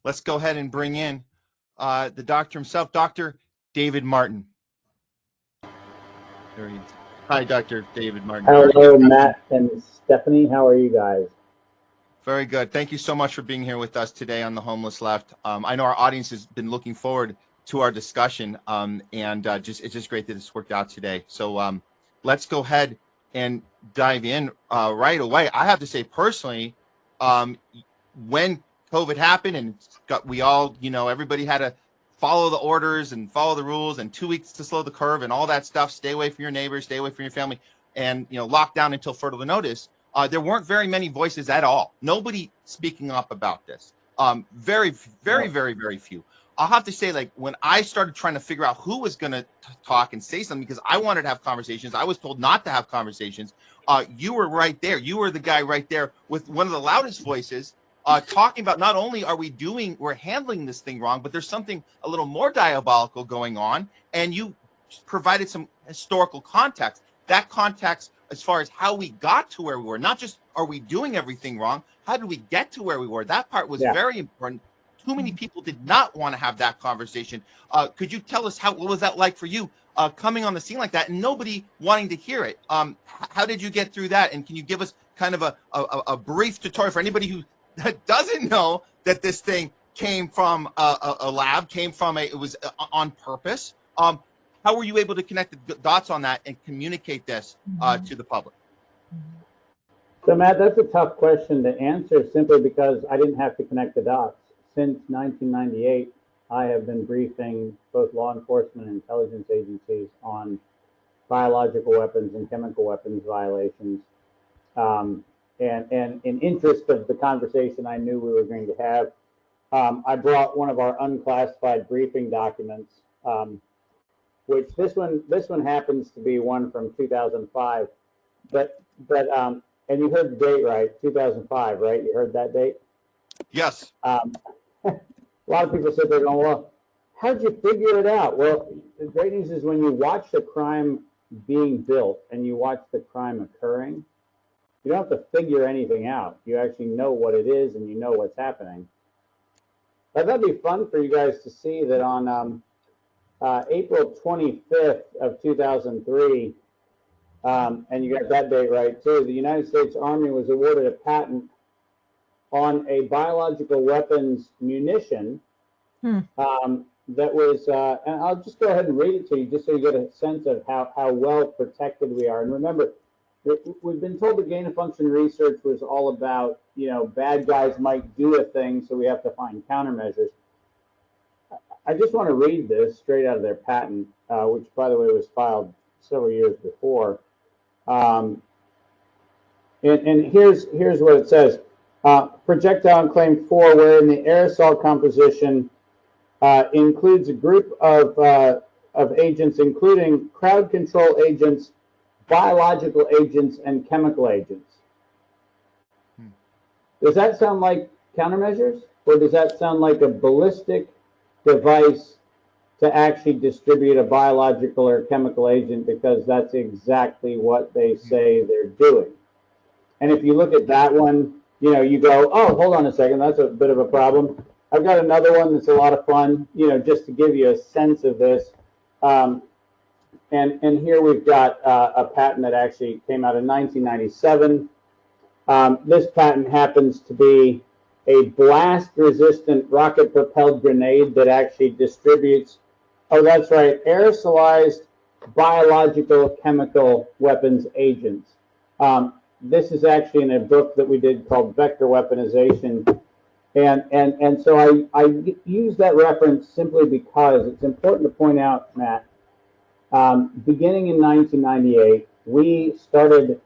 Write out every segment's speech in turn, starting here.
let's go ahead and bring in the doctor himself, Dr. David Martin. There he is. Hi, Dr. David Martin. Hello, Matt and Stephanie. How are you guys? Very good. Thank you so much for being here with us today on The Homeless Left. I know our audience has been looking forward to our discussion, and it's just great that it's worked out today. So let's go ahead and dive in right away. I have to say personally, when COVID happened and we all, everybody had to follow the orders and follow the rules and 2 weeks to slow the curve and all that stuff, stay away from your neighbors, stay away from your family, and, lockdown until further notice. There weren't very many voices at all. Nobody speaking up about this. Very, very, very, very few. I'll have to say, like, when I started trying to figure out who was going to talk and say something, because I wanted to have conversations, I was told not to have conversations. You were right there. You were the guy right there with one of the loudest voices, talking about not only we're handling this thing wrong, but there's something a little more diabolical going on. And you provided some historical context. That context as far as how we got to where we were, not just are we doing everything wrong, how did we get to where we were? That part was very important. Too many people did not want to have that conversation. Could you tell us what was that like for you, coming on the scene like that and nobody wanting to hear it? How did you get through that? And can you give us kind of a brief tutorial for anybody who doesn't know that this thing came from a lab, it was on purpose? How were you able to connect the dots on that and communicate this to the public? So, Matt, that's a tough question to answer simply because I didn't have to connect the dots. Since 1998, I have been briefing both law enforcement and intelligence agencies on biological weapons and chemical weapons violations. And in interest of the conversation I knew we were going to have, I brought one of our unclassified briefing documents, which this one happens to be one from 2005, but and you heard the date right, 2005, right? You heard that date? Yes. A lot of people sit there going, well, how'd you figure it out? Well, the great news is when you watch the crime being built and you watch the crime occurring, you don't have to figure anything out. You actually know what it is and you know what's happening. But that'd be fun for you guys to see that on April 25th of 2003, and you got that date right too, the United States Army was awarded a patent on a biological weapons munition that was, and I'll just go ahead and read it to you just so you get a sense of how well protected we are. And remember, we've been told that gain-of-function research was all about, bad guys might do a thing, so we have to find countermeasures. I just want to read this straight out of their patent, which, by the way, was filed several years before. And here's what it says. Projectile in Claim 4, wherein the aerosol composition includes a group of agents, including crowd control agents, biological agents, and chemical agents. Does that sound like countermeasures, or does that sound like a ballistic device to actually distribute a biological or chemical agent, because that's exactly what they say they're doing? And if you look at that one, you go, oh, hold on a second, that's a bit of a problem. I've got another one that's a lot of fun, just to give you a sense of this. And here we've got a patent that actually came out in 1997. This patent happens to be a blast-resistant rocket-propelled grenade that actually distributes, oh, that's right, aerosolized biological chemical weapons agents. This is actually in a book that we did called Vector Weaponization. And so I use that reference simply because it's important to point out, Matt, beginning in 1998, we started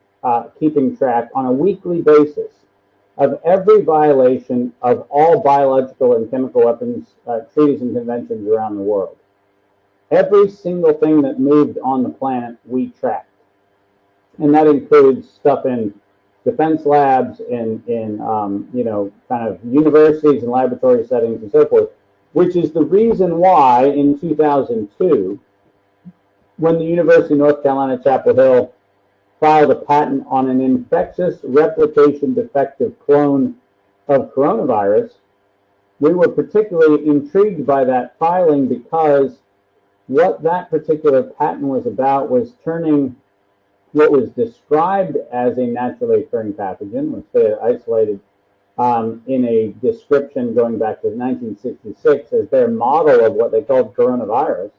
keeping track on a weekly basis of every violation of all biological and chemical weapons treaties and conventions around the world. Every single thing that moved on the planet, we tracked. And that includes stuff in defense labs, in kind of universities and laboratory settings and so forth, which is the reason why in 2002, when the University of North Carolina, Chapel Hill filed a patent on an infectious replication defective clone of coronavirus, we were particularly intrigued by that filing because what that particular patent was about was turning what was described as a naturally occurring pathogen, which they had isolated in a description going back to 1966 as their model of what they called coronavirus.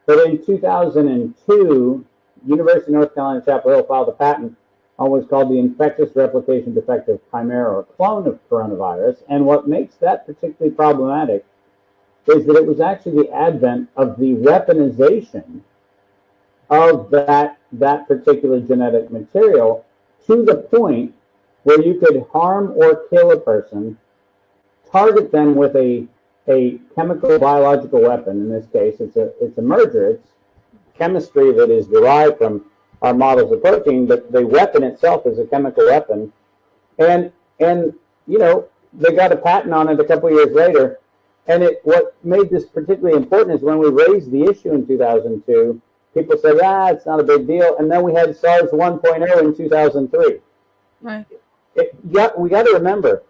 But in 2002, University of North Carolina, Chapel Hill filed a patent on what's called the infectious replication defective chimera or clone of coronavirus. And what makes that particularly problematic is that it was actually the advent of the weaponization of that particular genetic material to the point where you could harm or kill a person, target them with a chemical biological weapon. In this case, it's a merger. It's chemistry that is derived from our models of protein, but the weapon itself is a chemical weapon. And you know, they got a patent on it a couple of years later. And what made this particularly important is when we raised the issue in 2002, people said, it's not a big deal. And then we had SARS 1.0 in 2003. Right. We got to remember,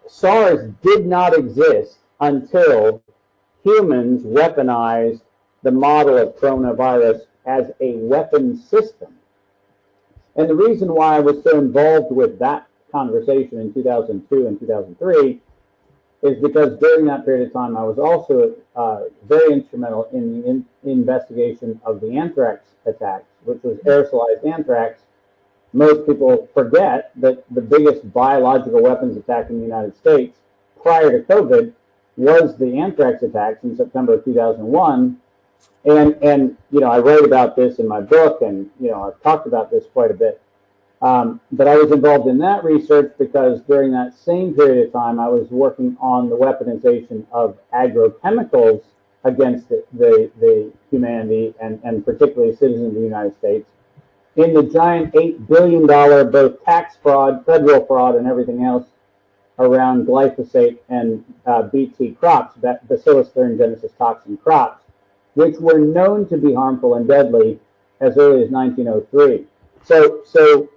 SARS did not exist until humans weaponized the model of coronavirus as a weapon system. And the reason why I was so involved with that conversation in 2002 and 2003 is because during that period of time, I was also very instrumental in the investigation of the anthrax attacks, which was aerosolized anthrax. Most people forget that the biggest biological weapons attack in the United States prior to COVID was the anthrax attacks in September of 2001. And you know, I wrote about this in my book, and you know, I've talked about this quite a bit. But I was involved in that research because during that same period of time, I was working on the weaponization of agrochemicals against the humanity and particularly citizens of the United States in the giant $8 billion both tax fraud, federal fraud, and everything else around glyphosate and BT crops, Bacillus thuringiensis toxin crops, which were known to be harmful and deadly as early as 1903. So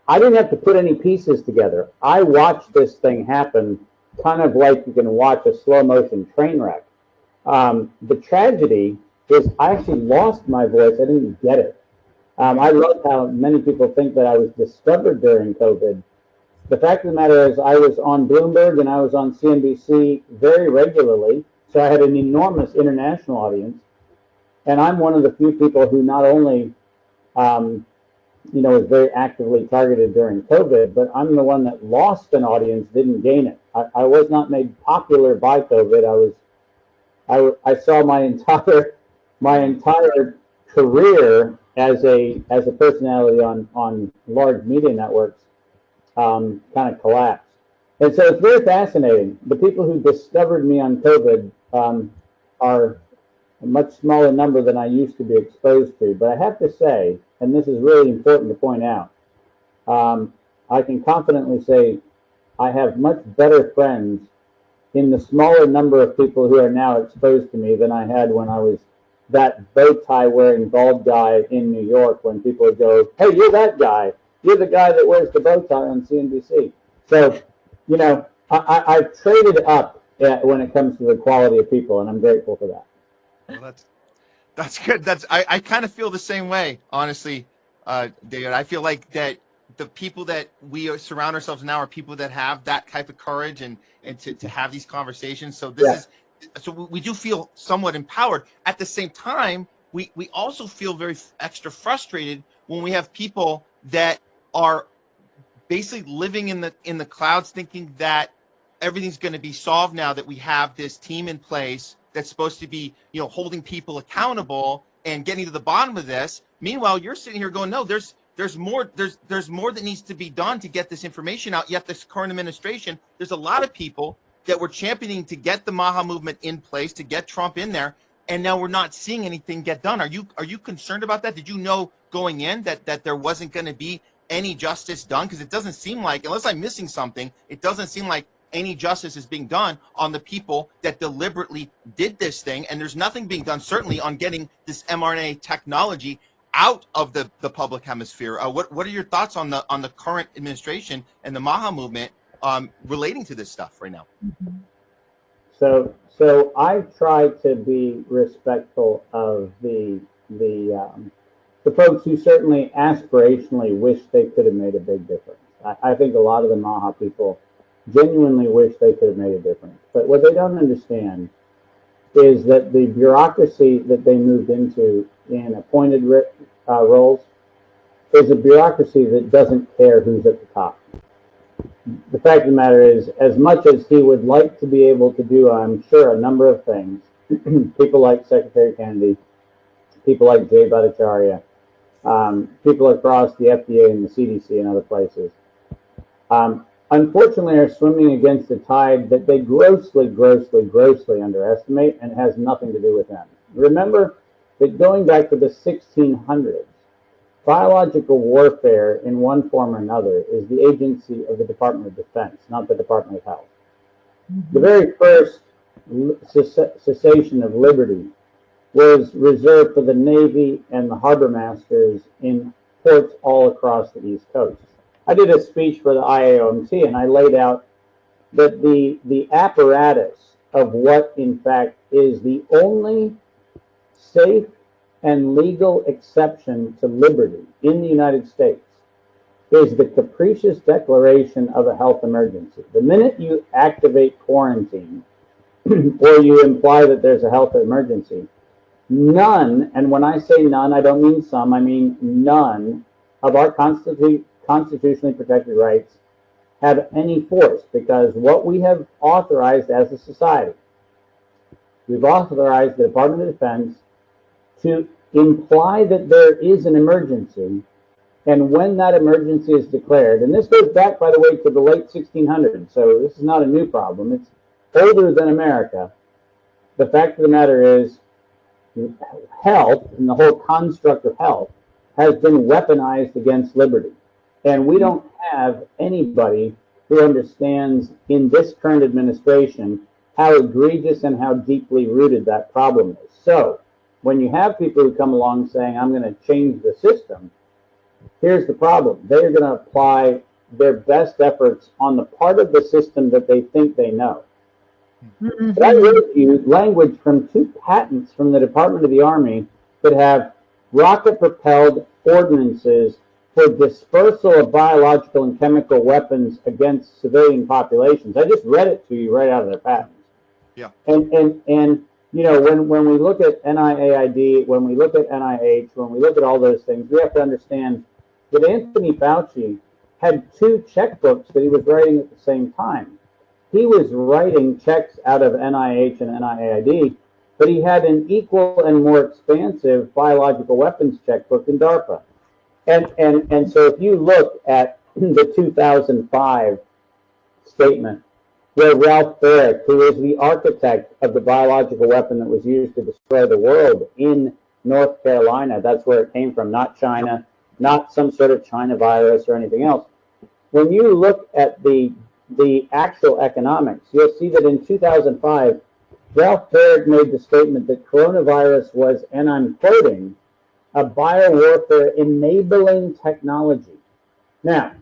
I didn't have to put any pieces together. I watched this thing happen kind of like you can watch a slow motion train wreck. The tragedy is I actually lost my voice. I didn't get it. I love how many people think that I was discovered during COVID. The fact of the matter is I was on Bloomberg and I was on CNBC very regularly. So I had an enormous international audience. And I'm one of the few people who not only you know, was very actively targeted during COVID, but I'm the one that lost an audience, didn't gain it. I was not made popular by COVID. I saw my entire career as a personality on large media networks kind of collapse. And so it's very fascinating. The people who discovered me on COVID are a much smaller number than I used to be exposed to. But I have to say, and this is really important to point out, I can confidently say I have much better friends in the smaller number of people who are now exposed to me than I had when I was that bow tie wearing bald guy in New York, when people would go, "Hey, you're that guy. You're the guy that wears the bow tie on CNBC." So, you know, I've traded up when it comes to the quality of people, and I'm grateful for that. Well, that's good. I kind of feel the same way, honestly, David. I feel like that the people that we surround ourselves now are people that have that type of courage and to have these conversations. So we do feel somewhat empowered. At the same time, we also feel very extra frustrated when we have people that are basically living in the clouds, thinking that everything's going to be solved now that we have this team in place that's supposed to be, you know, holding people accountable and getting to the bottom of this. Meanwhile, you're sitting here going, no, there's more that needs to be done to get this information out. Yet this current administration, there's a lot of people that were championing to get the Maha movement in place, to get Trump in there, and now we're not seeing anything get done. Are you concerned about that? Did you know going in that there wasn't going to be any justice done? Because it doesn't seem like, unless I'm missing something, it doesn't seem like any justice is being done on the people that deliberately did this thing. And there's nothing being done, certainly, on getting this mRNA technology out of the public hemisphere. What are your thoughts on the current administration and the Maha movement relating to this stuff right now? So I try to be respectful of the folks who certainly aspirationally wish they could have made a big difference. I think a lot of the Maha people genuinely wish they could have made a difference. But what they don't understand is that the bureaucracy that they moved into in appointed roles is a bureaucracy that doesn't care who's at the top. The fact of the matter is, as much as he would like to be able to do, I'm sure, a number of things, people like Secretary Kennedy, people like Jay Bhattacharya, people across the FDA and the CDC and other places, unfortunately are swimming against a tide that they grossly, grossly, grossly underestimate, and has nothing to do with them. Remember that going back to the 1600s, biological warfare in one form or another is the agency of the Department of Defense, not the Department of Health. The very first cessation of liberty was reserved for the Navy and the harbor masters in ports all across the East Coast. I did a speech for the IAOMT, and I laid out that the apparatus of what in fact is the only safe and legal exception to liberty in the United States is the capricious declaration of a health emergency. The minute you activate quarantine or you imply that there's a health emergency, none, and when I say none, I don't mean some, I mean none of our constitutionally protected rights have any force, because what we have authorized as a society, we've authorized the Department of Defense to imply that there is an emergency, and when that emergency is declared, and this goes back, by the way, to the late 1600s, so this is not a new problem, it's older than America. The fact of the matter is, health and the whole construct of health has been weaponized against liberty. And we don't have anybody who understands in this current administration how egregious and how deeply rooted that problem is. So when you have people who come along saying, I'm going to change the system, here's the problem. They're going to apply their best efforts on the part of the system that they think they know. Mm-hmm. But I read to you language from 2 patents from the Department of the Army that have rocket-propelled ordinances for dispersal of biological and chemical weapons against civilian populations. I just read it to you right out of their patents. Yeah. And you know, when we look at NIAID, when we look at NIH, when we look at all those things, we have to understand that Anthony Fauci had 2 checkbooks that he was writing at the same time. He was writing checks out of NIH and NIAID, but he had an equal and more expansive biological weapons checkbook in DARPA. And so if you look at the 2005 statement, where Ralph Barrick, who is the architect of the biological weapon that was used to destroy the world in North Carolina, that's where it came from, not China, not some sort of China virus or anything else. When you look at the actual economics, you'll see that in 2005, Ralph Barrick made the statement that coronavirus was, and I'm quoting, a biowarfare enabling technology. Now,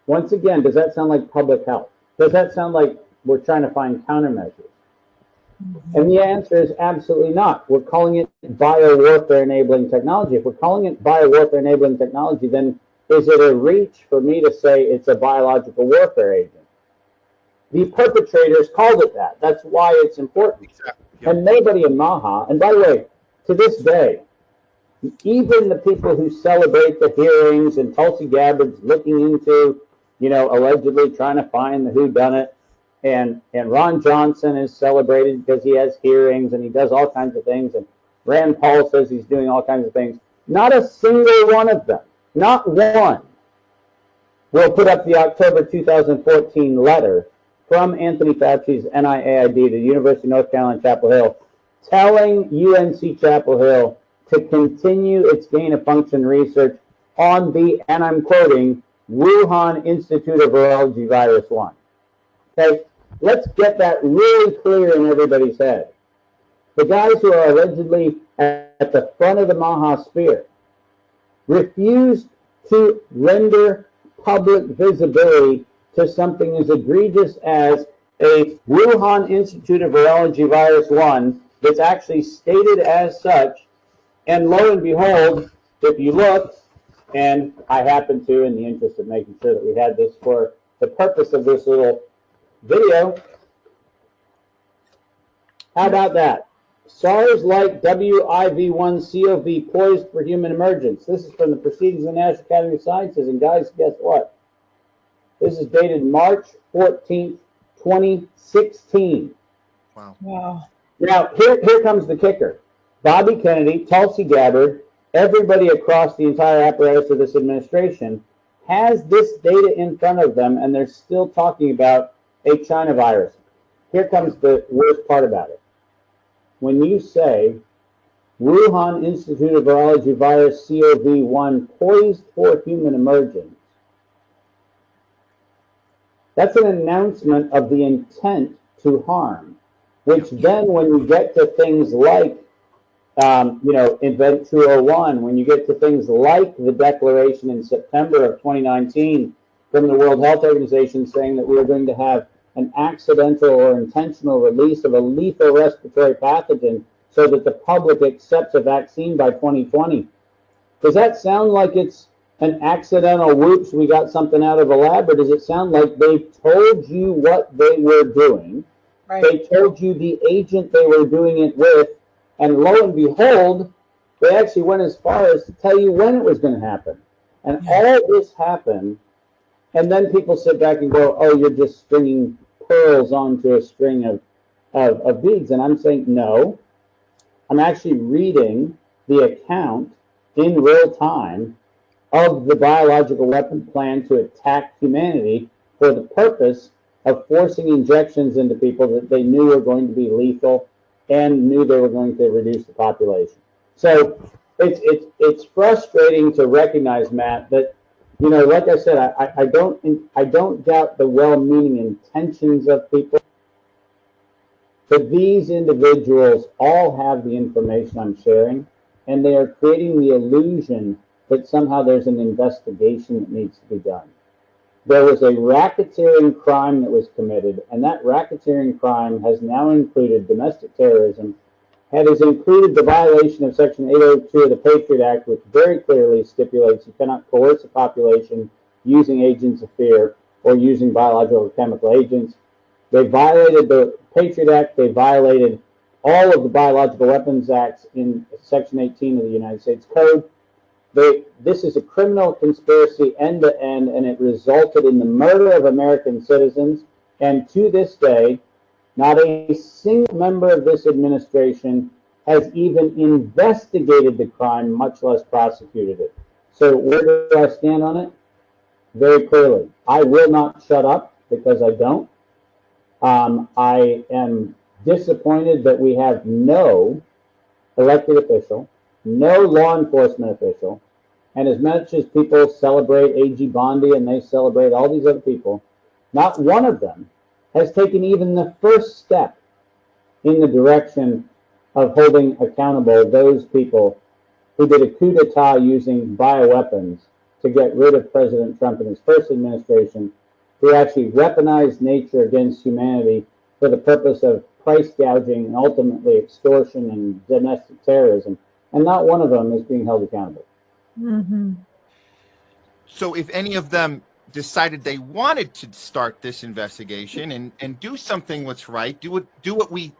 once again, does that sound like public health? Does that sound like we're trying to find countermeasures? And the answer is absolutely not. We're calling it biowarfare enabling technology. If we're calling it biowarfare enabling technology, then is it a reach for me to say it's a biological warfare agent? The perpetrators called it that. That's why it's important. Exactly. Yep. And nobody in Maha, and by the way, to this day, even the people who celebrate the hearings and Tulsi Gabbard's looking into, you know, allegedly trying to find the whodunit, and Ron Johnson is celebrated because he has hearings and he does all kinds of things, and Rand Paul says he's doing all kinds of things. Not a single one of them, not one, will put up the October 2014 letter from Anthony Fauci's NIAID to the University of North Carolina, Chapel Hill, telling UNC Chapel Hill to continue its gain-of-function research on the, and I'm quoting, Wuhan Institute of Virology Virus 1. Okay, let's get that really clear in everybody's head. The guys who are allegedly at the front of the Maha spear refused to render public visibility to something as egregious as a Wuhan Institute of Virology virus 1 that's actually stated as such. And lo and behold, if you look, and I happen to, in the interest of making sure that we had this for the purpose of this little video, how about that? SARS-like WIV1-CoV poised for human emergence. This is from the Proceedings of the National Academy of Sciences. And guys, guess what? This is dated March 14th, 2016. Wow. Wow. Now, here comes the kicker. Bobby Kennedy, Tulsi Gabbard, everybody across the entire apparatus of this administration has this data in front of them, and they're still talking about a China virus. Here comes the worst part about it. When you say Wuhan Institute of Virology virus CoV1 poised for human emergence, that's an announcement of the intent to harm, which then when you get to things like Event 201, when you get to things like the declaration in September of 2019 from the World Health Organization saying that we are going to have an accidental or intentional release of a lethal respiratory pathogen so that the public accepts a vaccine by 2020. Does that sound like it's an accidental whoops, we got something out of a lab, or does it sound like they've told you what they were doing? Right. They told you the agent they were doing it with, and lo and behold, they actually went as far as to tell you when it was going to happen. And all this happened, and then people sit back and go, oh, you're just stringing pearls onto a string of beads. And I'm saying, no, I'm actually reading the account in real time of the biological weapon plan to attack humanity for the purpose of forcing injections into people that they knew were going to be lethal and knew they were going to reduce the population. So it's frustrating to recognize, Matt, that, you know, like I said, I don't doubt the well-meaning intentions of people, but these individuals all have the information I'm sharing, and they are creating the illusion that somehow there's an investigation that needs to be done. There was a racketeering crime that was committed, and that racketeering crime has now included domestic terrorism, and has included the violation of Section 802 of the Patriot Act, which very clearly stipulates you cannot coerce a population using agents of fear or using biological or chemical agents. They violated the Patriot Act. They violated all of the Biological Weapons Acts in Section 18 of the United States Code. This is a criminal conspiracy end to end, and it resulted in the murder of American citizens. And to this day, not a single member of this administration has even investigated the crime, much less prosecuted it. So where do I stand on it? Very clearly. I will not shut up because I don't. I am disappointed that we have no elected official, no law enforcement official, and as much as people celebrate A.G. Bondi and they celebrate all these other people, not one of them has taken even the first step in the direction of holding accountable those people who did a coup d'etat using bioweapons to get rid of President Trump in his first administration, who actually weaponized nature against humanity for the purpose of price gouging and ultimately extortion and domestic terrorism. And not one of them is being held accountable. Mm-hmm. So if any of them decided they wanted to start this investigation and do something what's right, do what we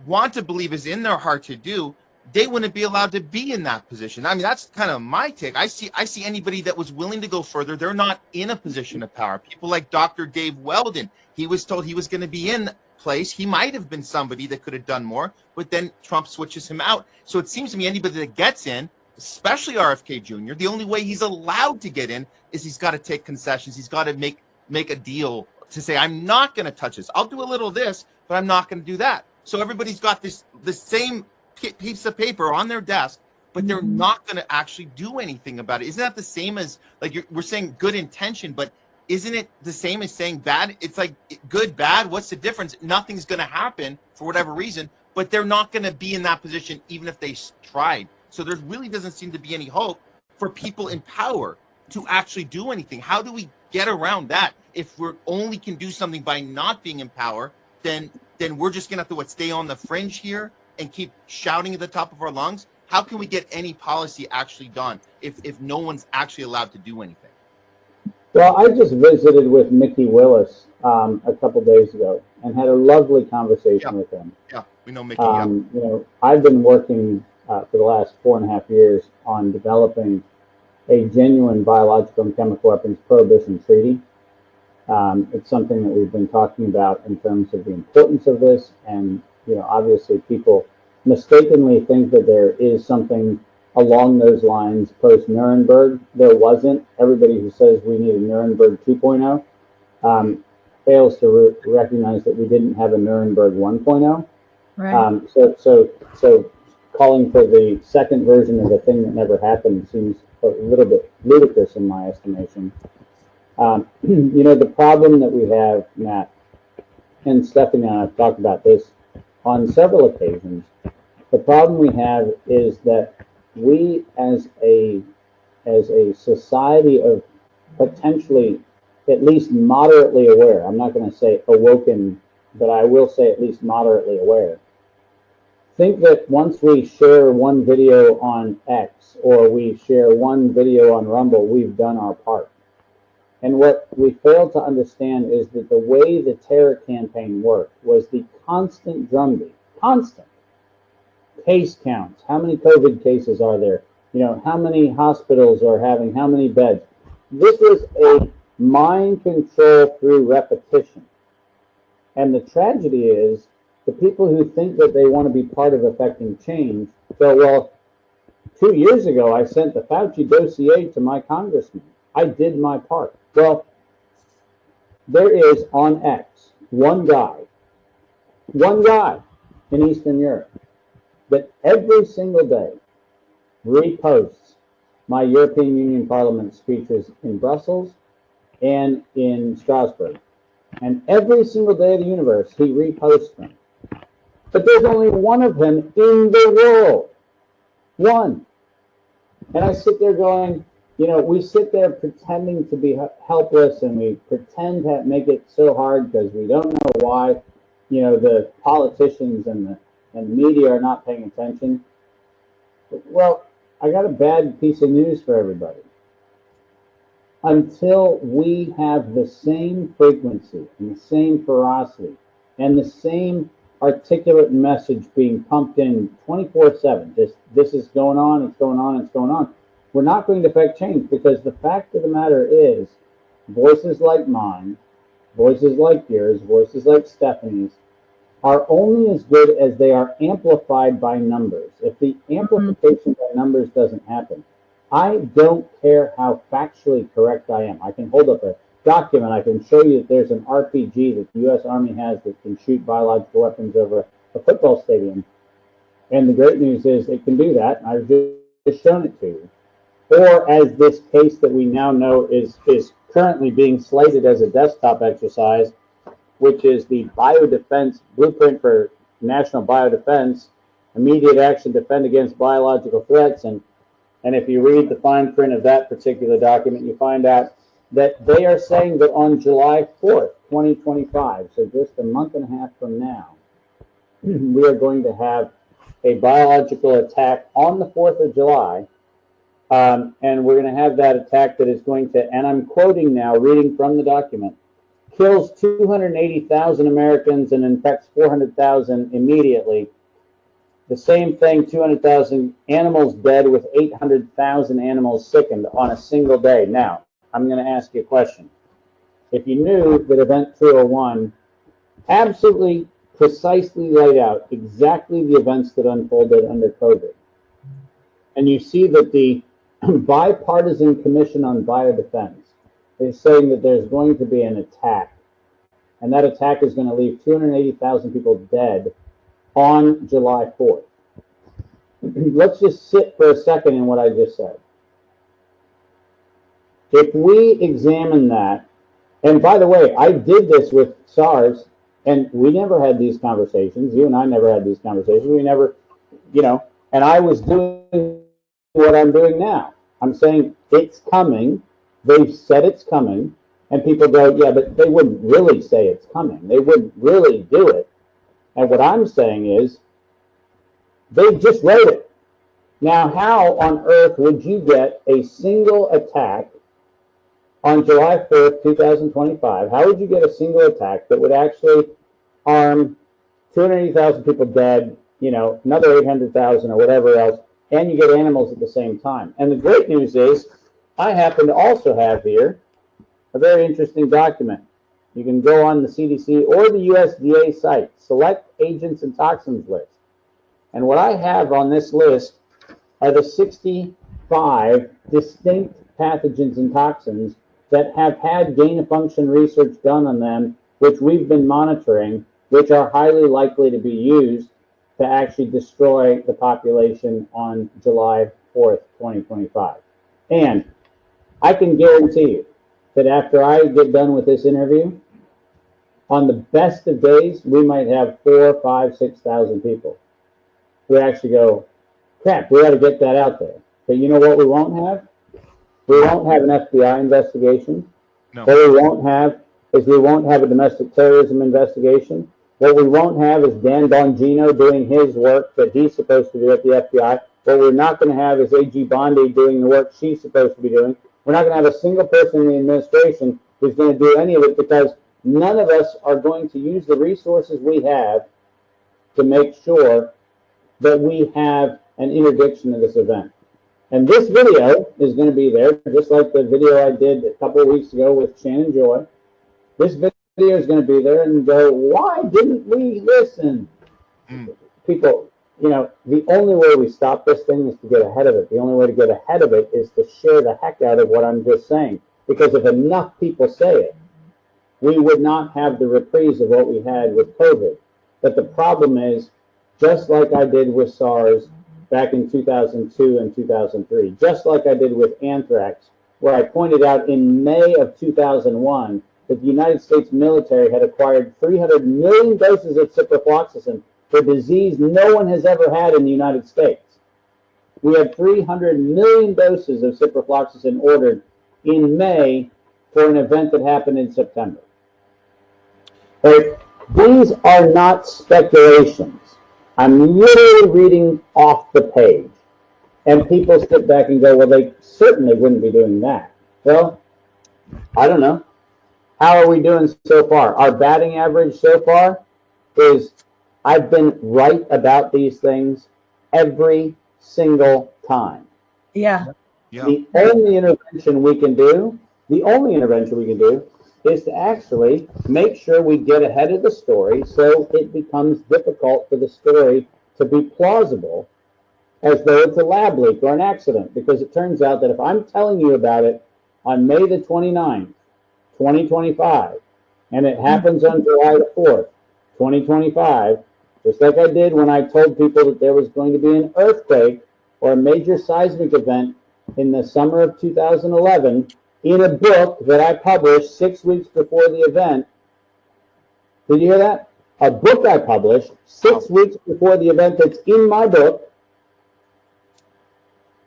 want to believe is in their heart to do, they wouldn't be allowed to be in that position. I mean, that's kind of my take. I see anybody that was willing to go further, they're not in a position of power. People like Dr. Dave Weldon, he was told he was going to be in place. He might have been somebody that could have done more, but then Trump switches him out. So it seems to me anybody that gets in, especially RFK Jr., the only way he's allowed to get in is he's got to take concessions. He's got to make a deal to say, I'm not going to touch this. I'll do a little of this, but I'm not going to do that. So everybody's got the same piece of paper on their desk, but they're not going to actually do anything about it. Isn't that the same as, like, we're saying good intention, but isn't it the same as saying bad? It's like good, bad. What's the difference? Nothing's going to happen for whatever reason, but they're not going to be in that position even if they tried. So there really doesn't seem to be any hope for people in power to actually do anything. How do we get around that if we're only can do something by not being in power then we're just gonna have to stay on the fringe here and keep shouting at the top of our lungs. How can we get any policy actually done if no one's actually allowed to do anything? Well, I just visited with Mickey Willis a couple days ago and had a lovely conversation with him. Yeah, we know Mickey. Yeah. You know, I've been working for the last 4.5 years on developing a genuine biological and chemical weapons prohibition treaty. It's something that we've been talking about in terms of the importance of this, and you know, obviously, people mistakenly think that there is something along those lines post Nuremberg. There wasn't. Everybody who says we need a Nuremberg 2.0 fails to recognize that we didn't have a Nuremberg 1.0. Right. So calling for the second version of a thing that never happened seems a little bit ludicrous in my estimation. You know, the problem that we have, Matt, and Stephanie and I have talked about this on several occasions. The problem we have is that we, as a society of potentially at least moderately aware, I'm not going to say awoken, but I will say at least moderately aware, think that once we share one video on X or we share one video on Rumble, we've done our part. And what we fail to understand is that the way the terror campaign worked was the constant drumbeat, constant case counts. How many COVID cases are there? You know, how many hospitals are having how many beds? This was a mind control through repetition. And the tragedy is the people who think that they want to be part of affecting change go, well, 2 years ago, I sent the Fauci dossier to my congressman. I did my part. Well, there is on X one guy in Eastern Europe that every single day reposts my European Union Parliament speeches in Brussels and in Strasbourg. And every single day of the universe, he reposts them. But there's only one of him in the world. One. And I sit there going, you know, we sit there pretending to be helpless, and we pretend to make it so hard because we don't know why, you know, the politicians and the media are not paying attention. Well, I got a bad piece of news for everybody. Until we have the same frequency and the same ferocity and the same articulate message being pumped in 24/7, this is going on, it's going on, it's going on, we're not going to affect change, because the fact of the matter is voices like mine, voices like yours, voices like Stephanie's are only as good as they are amplified by numbers. If the amplification by numbers doesn't happen, I don't care how factually correct I am. I can hold up a document. I can show you that there's an RPG that the U.S. Army has that can shoot biological weapons over a football stadium. And the great news is it can do that. I've just shown it to you. Or as this case that we now know is currently being slated as a desktop exercise, which is the biodefense blueprint for national biodefense, immediate action to defend against biological threats. And if you read the fine print of that particular document, you find out that they are saying that on July 4th, 2025, so just a month and a half from now, we are going to have a biological attack on the 4th of July. And we're going to have that attack that is going to, and I'm quoting now, reading from the document, kills 280,000 Americans and infects 400,000 immediately. The same thing, 200,000 animals dead with 800,000 animals sickened on a single day. Now, I'm going to ask you a question. If you knew that Event 201 absolutely precisely laid out exactly the events that unfolded under COVID, and you see that the Bipartisan Commission on Biodefense is saying that there's going to be an attack, and that attack is going to leave 280,000 people dead on July 4th. Let's just sit for a second in what I just said. If we examine that, and by the way, I did this with SARS, and we never had these conversations. You and I never had these conversations. We never, you know, and I was doing what I'm doing now. I'm saying it's coming. They've said it's coming. And people go, yeah, but they wouldn't really say it's coming. They wouldn't really do it. And what I'm saying is, they just wrote it. Now, how on earth would you get a single attack on July 4th, 2025? How would you get a single attack that would actually harm 280,000 people dead, another 800,000 or whatever else, and you get animals at the same time? And the great news is, I happen to also have here a very interesting document. You can go on the CDC or the USDA site, select agents and toxins list. And what I have on this list are the 65 distinct pathogens and toxins that have had gain-of-function research done on them, which we've been monitoring, which are highly likely to be used to actually destroy the population on July 4th, 2025. And I can guarantee you that after I get done with this interview, on the best of days, we might have 4, 5, 6,000 people who actually go, crap, we ought to get that out there. But you know what we won't have? We won't have an FBI investigation. No. What we won't have is we won't have a domestic terrorism investigation. What we won't have is Dan Bongino doing his work that he's supposed to do at the FBI. What we're not going to have is AG Bondi doing the work she's supposed to be doing. We're not going to have a single person in the administration who's going to do any of it, because none of us are going to use the resources we have to make sure that we have an interdiction of this event. And this video is going to be there, just like the video I did a couple of weeks ago with Shannon Joy. This video is going to be there, and go, why didn't we listen? People, the only way we stop this thing is to get ahead of it. The only way to get ahead of it is to share the heck out of what I'm just saying. Because if enough people say it, we would not have the reprise of what we had with COVID. But the problem is, just like I did with SARS back in 2002 and 2003, just like I did with anthrax, where I pointed out in May of 2001 that the United States military had acquired 300 million doses of ciprofloxacin for disease no one has ever had in the United States. We had 300 million doses of ciprofloxacin ordered in May for an event that happened in September. These are not speculations. I'm literally reading off the page. And people sit back and go, well, they certainly wouldn't be doing that. Well, I don't know. How are we doing so far? Our batting average so far is, I've been right about these things every single time. Yeah. The only intervention we can do is to actually make sure we get ahead of the story so it becomes difficult for the story to be plausible, as though it's a lab leak or an accident. Because it turns out that if I'm telling you about it on May the 29th, 2025, and it happens on July the 4th, 2025, just like I did when I told people that there was going to be an earthquake or a major seismic event in the summer of 2011, in a book that I published 6 weeks before the event. Did you hear that? A book I published 6 weeks before the event that's in my book.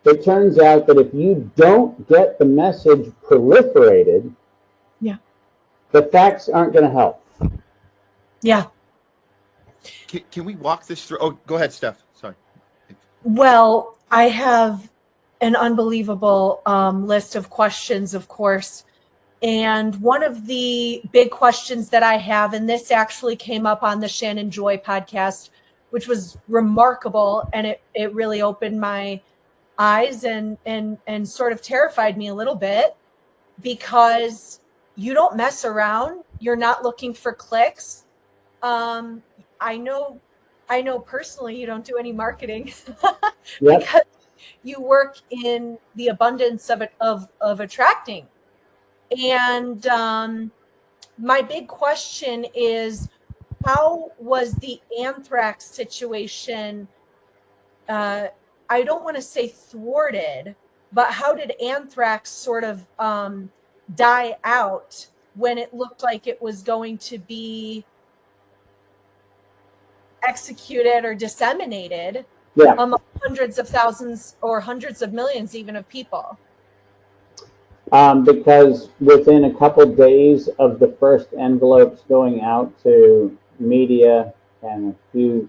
It turns out that if you don't get the message proliferated, the facts aren't going to help. Yeah. Can we walk this through? Oh, go ahead, Steph. Sorry. Well, I have an unbelievable list of questions, of course. And one of the big questions that I have, and this actually came up on the Shannon Joy podcast, which was remarkable, and it really opened my eyes and sort of terrified me a little bit, because you don't mess around. You're not looking for clicks. I know personally you don't do any marketing because you work in the abundance of attracting. And my big question is, how was the anthrax situation, I don't want to say thwarted, but how did anthrax sort of die out when it looked like it was going to be executed or disseminated among hundreds of thousands or hundreds of millions even of people? Because within a couple days of the first envelopes going out to media and a few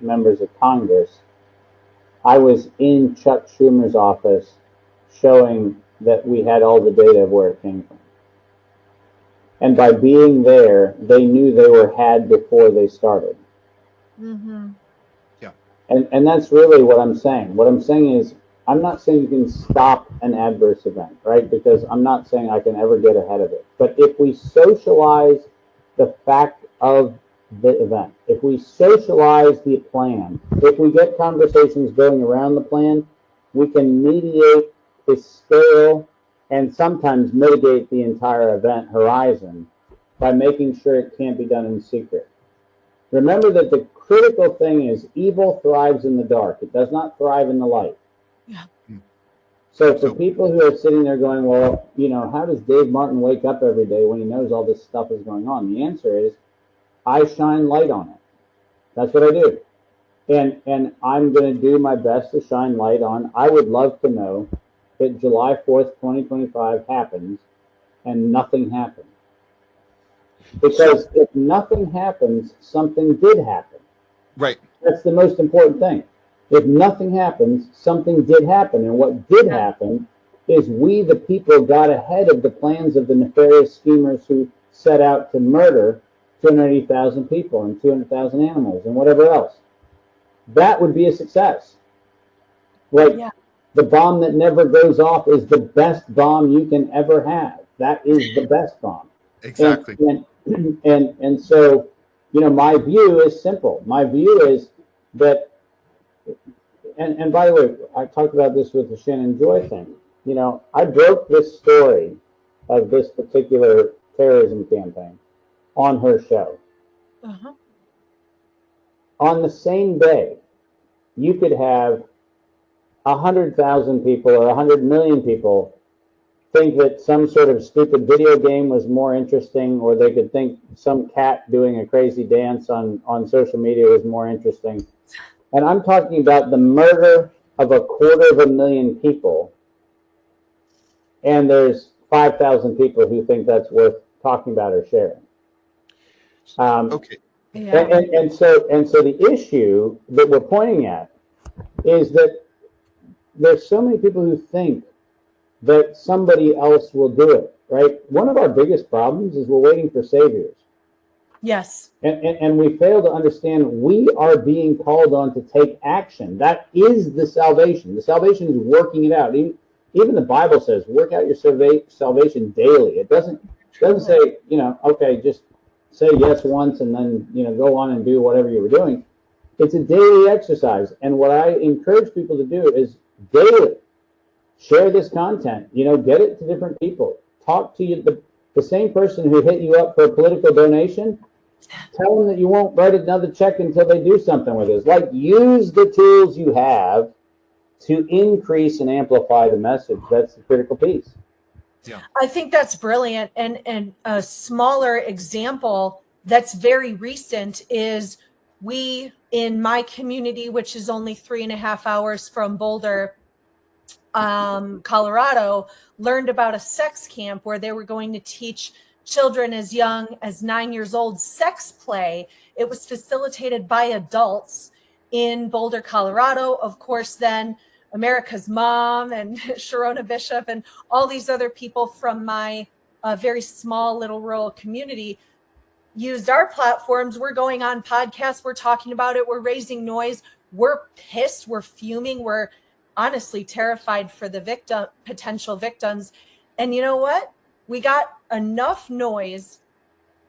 members of Congress, I was in Chuck Schumer's office showing that we had all the data of where it came from. And by being there, they knew they were had before they started. Mm-hmm. Yeah. And that's really what I'm saying. What I'm saying is, I'm not saying you can stop an adverse event, right? Because I'm not saying I can ever get ahead of it. But if we socialize the fact of the event, if we socialize the plan, if we get conversations going around the plan, we can mediate the scale and sometimes mitigate the entire event horizon by making sure it can't be done in secret. Remember that the critical thing is evil thrives in the dark. It does not thrive in the light. Yeah. So for people who are sitting there going, well, how does Dave Martin wake up every day when he knows all this stuff is going on? The answer is, I shine light on it. That's what I do. And I'm going to do my best to shine light on. I would love to know that July 4th, 2025 happens and nothing happens. Because if nothing happens, something did happen. Right. That's the most important thing. If nothing happens, something did happen. And what did happen is we, the people, got ahead of the plans of the nefarious schemers who set out to murder 280,000 people and 200,000 animals and whatever else. That would be a success. Like, the bomb that never goes off is the best bomb you can ever have. That is the best bomb. Exactly. And so, my view is simple. My view is that, and by the way, I talked about this with the Shannon Joy thing. I broke this story of this particular terrorism campaign on her show. Uh-huh. On the same day, you could have 100,000 people or 100 million people think that some sort of stupid video game was more interesting, or they could think some cat doing a crazy dance on social media was more interesting. And I'm talking about the murder of 250,000 people, and there's 5,000 people who think that's worth talking about or sharing. Okay. Yeah. And so the issue that we're pointing at is that there's so many people who think that somebody else will do it, right? One of our biggest problems is we're waiting for saviors. Yes. And we fail to understand we are being called on to take action. That is the salvation. The salvation is working it out. Even the Bible says, work out your salvation daily. It doesn't say, okay, just say yes once and then, go on and do whatever you were doing. It's a daily exercise. And what I encourage people to do is daily share this content, get it to different people. Talk to you, the same person who hit you up for a political donation. Tell them that you won't write another check until they do something with it. Like, use the tools you have to increase and amplify the message. That's the critical piece. Yeah. I think that's brilliant. And a smaller example that's very recent is we, in my community, which is only 3.5 hours from Boulder, Colorado, learned about a sex camp where they were going to teach children as young as 9 years old sex play. It was facilitated by adults in Boulder, Colorado. Of course, then America's Mom and Sharona Bishop and all these other people from my very small little rural community used our platforms. We're going on podcasts. We're talking about it. We're raising noise. We're pissed. We're fuming. We're honestly terrified for the potential victims. And you know what? We got enough noise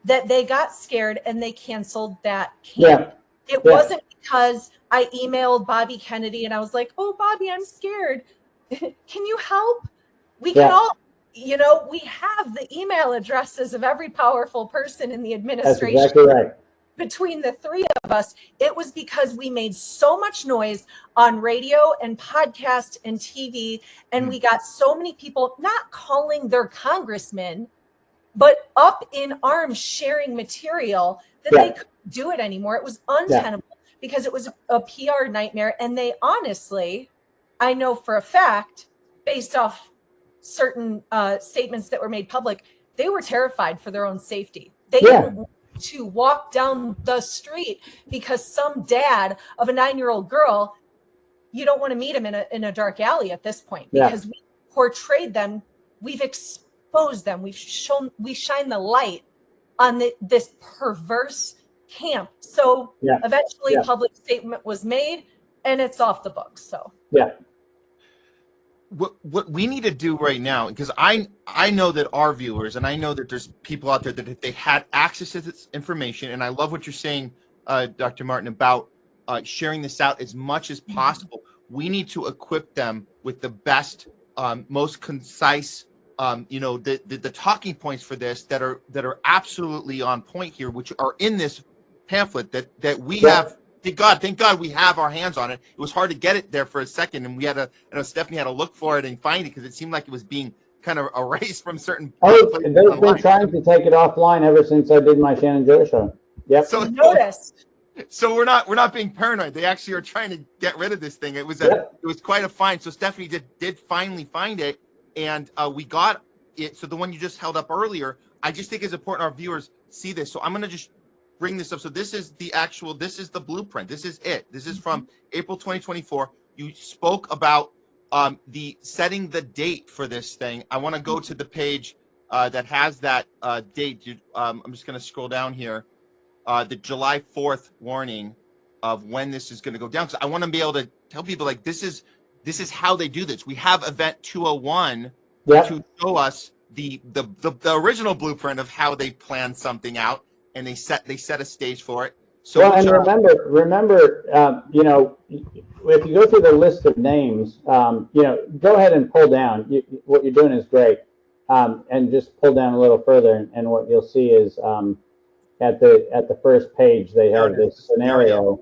that they got scared and they canceled that camp. It wasn't because I emailed Bobby Kennedy and I was like, oh, Bobby, I'm scared. Can you help? We can all, we have the email addresses of every powerful person in the administration. That's exactly right. Between the three of us, it was because we made so much noise on radio and podcast and TV, and we got so many people not calling their congressman, but up in arms sharing material that they couldn't do it anymore. It was untenable because it was a PR nightmare. And they honestly, I know for a fact, based off certain statements that were made public, they were terrified for their own safety. They Yeah. didn't want to walk down the street because some dad of a 9-year-old girl, you don't want to meet him in a dark alley at this point, because we portrayed them, we've exposed them, we shine the light on this perverse camp. So eventually public statement was made and it's off the books. So what we need to do right now, because I know that our viewers, and I know that there's people out there that if they had access to this information, and I love what you're saying, Dr. Martin, about sharing this out as much as possible. We need to equip them with the best, most concise, the talking points for this that are absolutely on point here, which are in this pamphlet that we have. Thank God we have our hands on it. It was hard to get it there for a second, and I know Stephanie had to look for it and find it because it seemed like it was being kind of erased from certain places they've been trying to take it offline ever since I did my Shannon Joe show. Yep. So noticed. So we're not being paranoid. They actually are trying to get rid of this thing. It was quite a find. So Stephanie did finally find it, and we got it. So the one you just held up earlier, I just think it's important our viewers see this. So I'm going to just bring this up. So this is the blueprint. This is it. This is from April 2024. You spoke about the setting the date for this thing. I want to go to the page that has that date. I'm just going to scroll down here. The July 4th warning of when this is going to go down. So I want to be able to tell people, like, this is how they do this. We have event 201 to show us the original blueprint of how they plan something out, and they set a stage for it. So and remember, if you go through the list of names, go ahead and pull down. What you're doing is great, and just pull down a little further, and what you'll see is at the first page they have this scenario,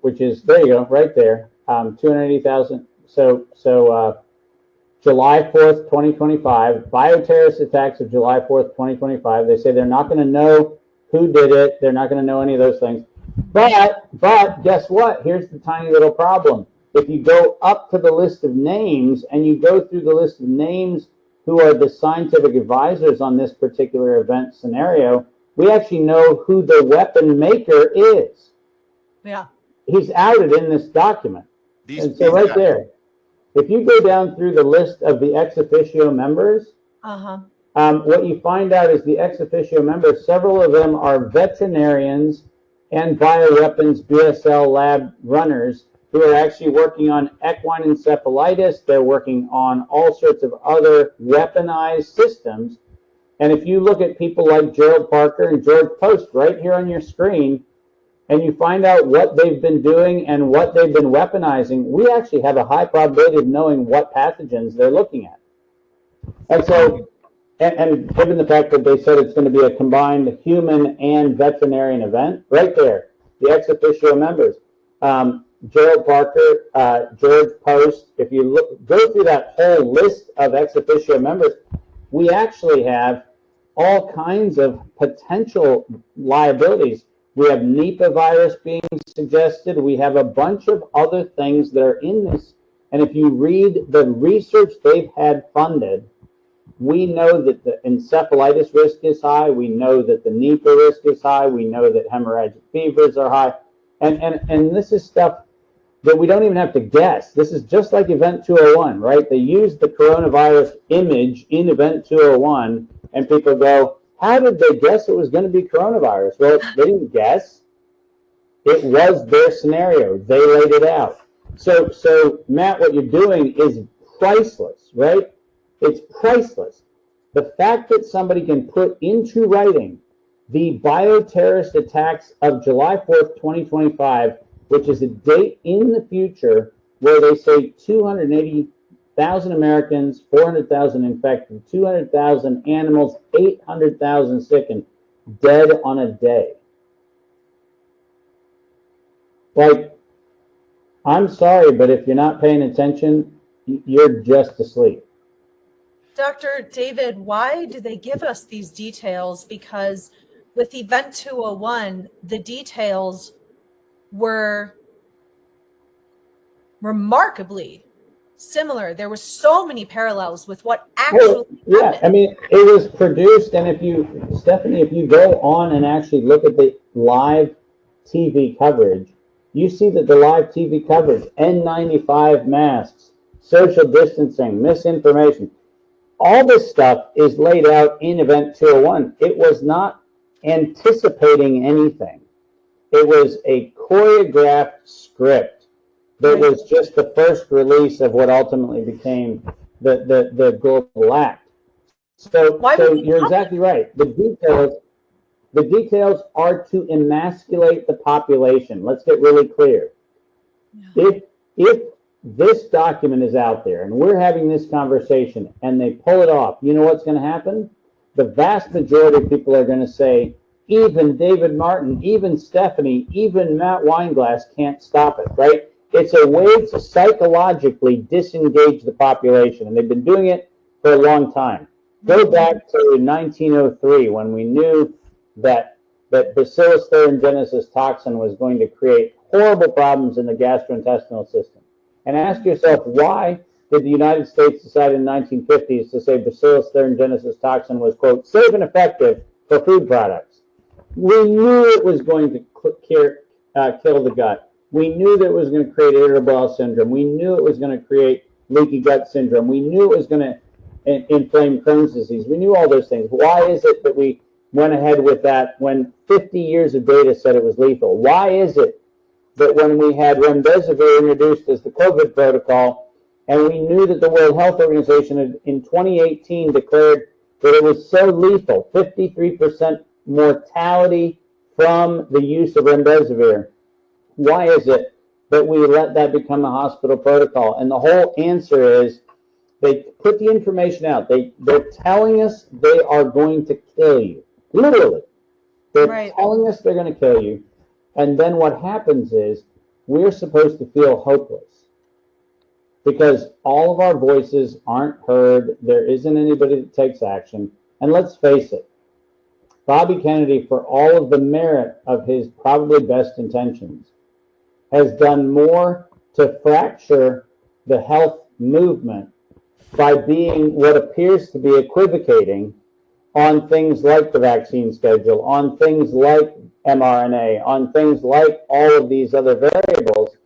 which is, there you go, right there, 280,000. So July 4th, 2025, bioterrorist attacks of July 4th, 2025. They say they're not going to know who did it. They're not going to know any of those things. But guess what? Here's the tiny little problem. If you go up to the list of names and you go through the list of names who are the scientific advisors on this particular event scenario, we actually know who the weapon maker is. Yeah. He's outed in this document. And so right there, if you go down through the list of the ex officio members, what you find out is the ex officio members, several of them are veterinarians and bioweapons BSL lab runners who are actually working on equine encephalitis. They're working on all sorts of other weaponized systems. And if you look at people like Gerald Parker and George Post right here on your screen, and you find out what they've been doing and what they've been weaponizing, we actually have a high probability of knowing what pathogens they're looking at. And so, and given the fact that they said it's going to be a combined human and veterinarian event, right there, the ex officio members, Gerald Parker, George Post, if you go through that whole list of ex officio members, we actually have all kinds of potential liabilities. We have Nipah virus being suggested. We have a bunch of other things that are in this. And if you read the research they've had funded, we know that the encephalitis risk is high. We know that the Nipah risk is high. We know that hemorrhagic fevers are high. And this is stuff that we don't even have to guess. This is just like Event 201, right? They use the coronavirus image in Event 201, and people go, how did they guess it was going to be coronavirus? Well, they didn't guess. It was their scenario. They laid it out. So Matt, what you're doing is priceless, right? It's priceless. The fact that somebody can put into writing the bioterrorist attacks of July 4th, 2025, which is a date in the future where they say 280,000 Americans, 400,000 infected, 200,000 animals, 800,000 sickened, dead on a day. Like, I'm sorry, but if you're not paying attention, you're just asleep. Dr. David, why do they give us these details? Because with Event 201, the details were remarkably similar. There were so many parallels with what Well, actually yeah, happened. I mean, it was produced, and Stephanie, if you go on and actually look at the live TV coverage, you see that the live TV coverage, N95 masks, social distancing, misinformation, all this stuff is laid out in Event 201. It was not anticipating anything. It was a choreographed script that Right. was just the first release of what ultimately became the global act. So, Why so would we you're help exactly right. The details are to emasculate the population. Let's get really clear. it? If this document is out there and we're having this conversation and they pull it off, you know what's going to happen? The vast majority of people are going to say, even David Martin, even Stephanie, even Matt Weinglass can't stop it, right? It's a way to psychologically disengage the population, and they've been doing it for a long time. Go back to 1903 when we knew that Bacillus thuringiensis toxin was going to create horrible problems in the gastrointestinal system. And ask yourself, why did the United States decide in the 1950s to say Bacillus thuringiensis toxin was, quote, safe and effective for food products? We knew it was going to kill the gut. We knew that it was going to create irritable bowel syndrome. We knew it was going to create leaky gut syndrome. We knew it was going to inflame Crohn's disease. We knew all those things. Why is it that we went ahead with that when 50 years of data said it was lethal? Why is it that when we had remdesivir introduced as the COVID protocol, and we knew that the World Health Organization in 2018 declared that it was so lethal, 53% mortality from the use of remdesivir, why is it that we let that become a hospital protocol? And the whole answer is they put the information out. They're telling us they are going to kill you. Literally. They're telling us they're going to kill you. And then what happens is we're supposed to feel hopeless because all of our voices aren't heard. There isn't anybody that takes action. And let's face it, Bobby Kennedy, for all of the merit of his probably best intentions, has done more to fracture the health movement by being what appears to be equivocating on things like the vaccine schedule, on things like mRNA, on things like all of these other variables.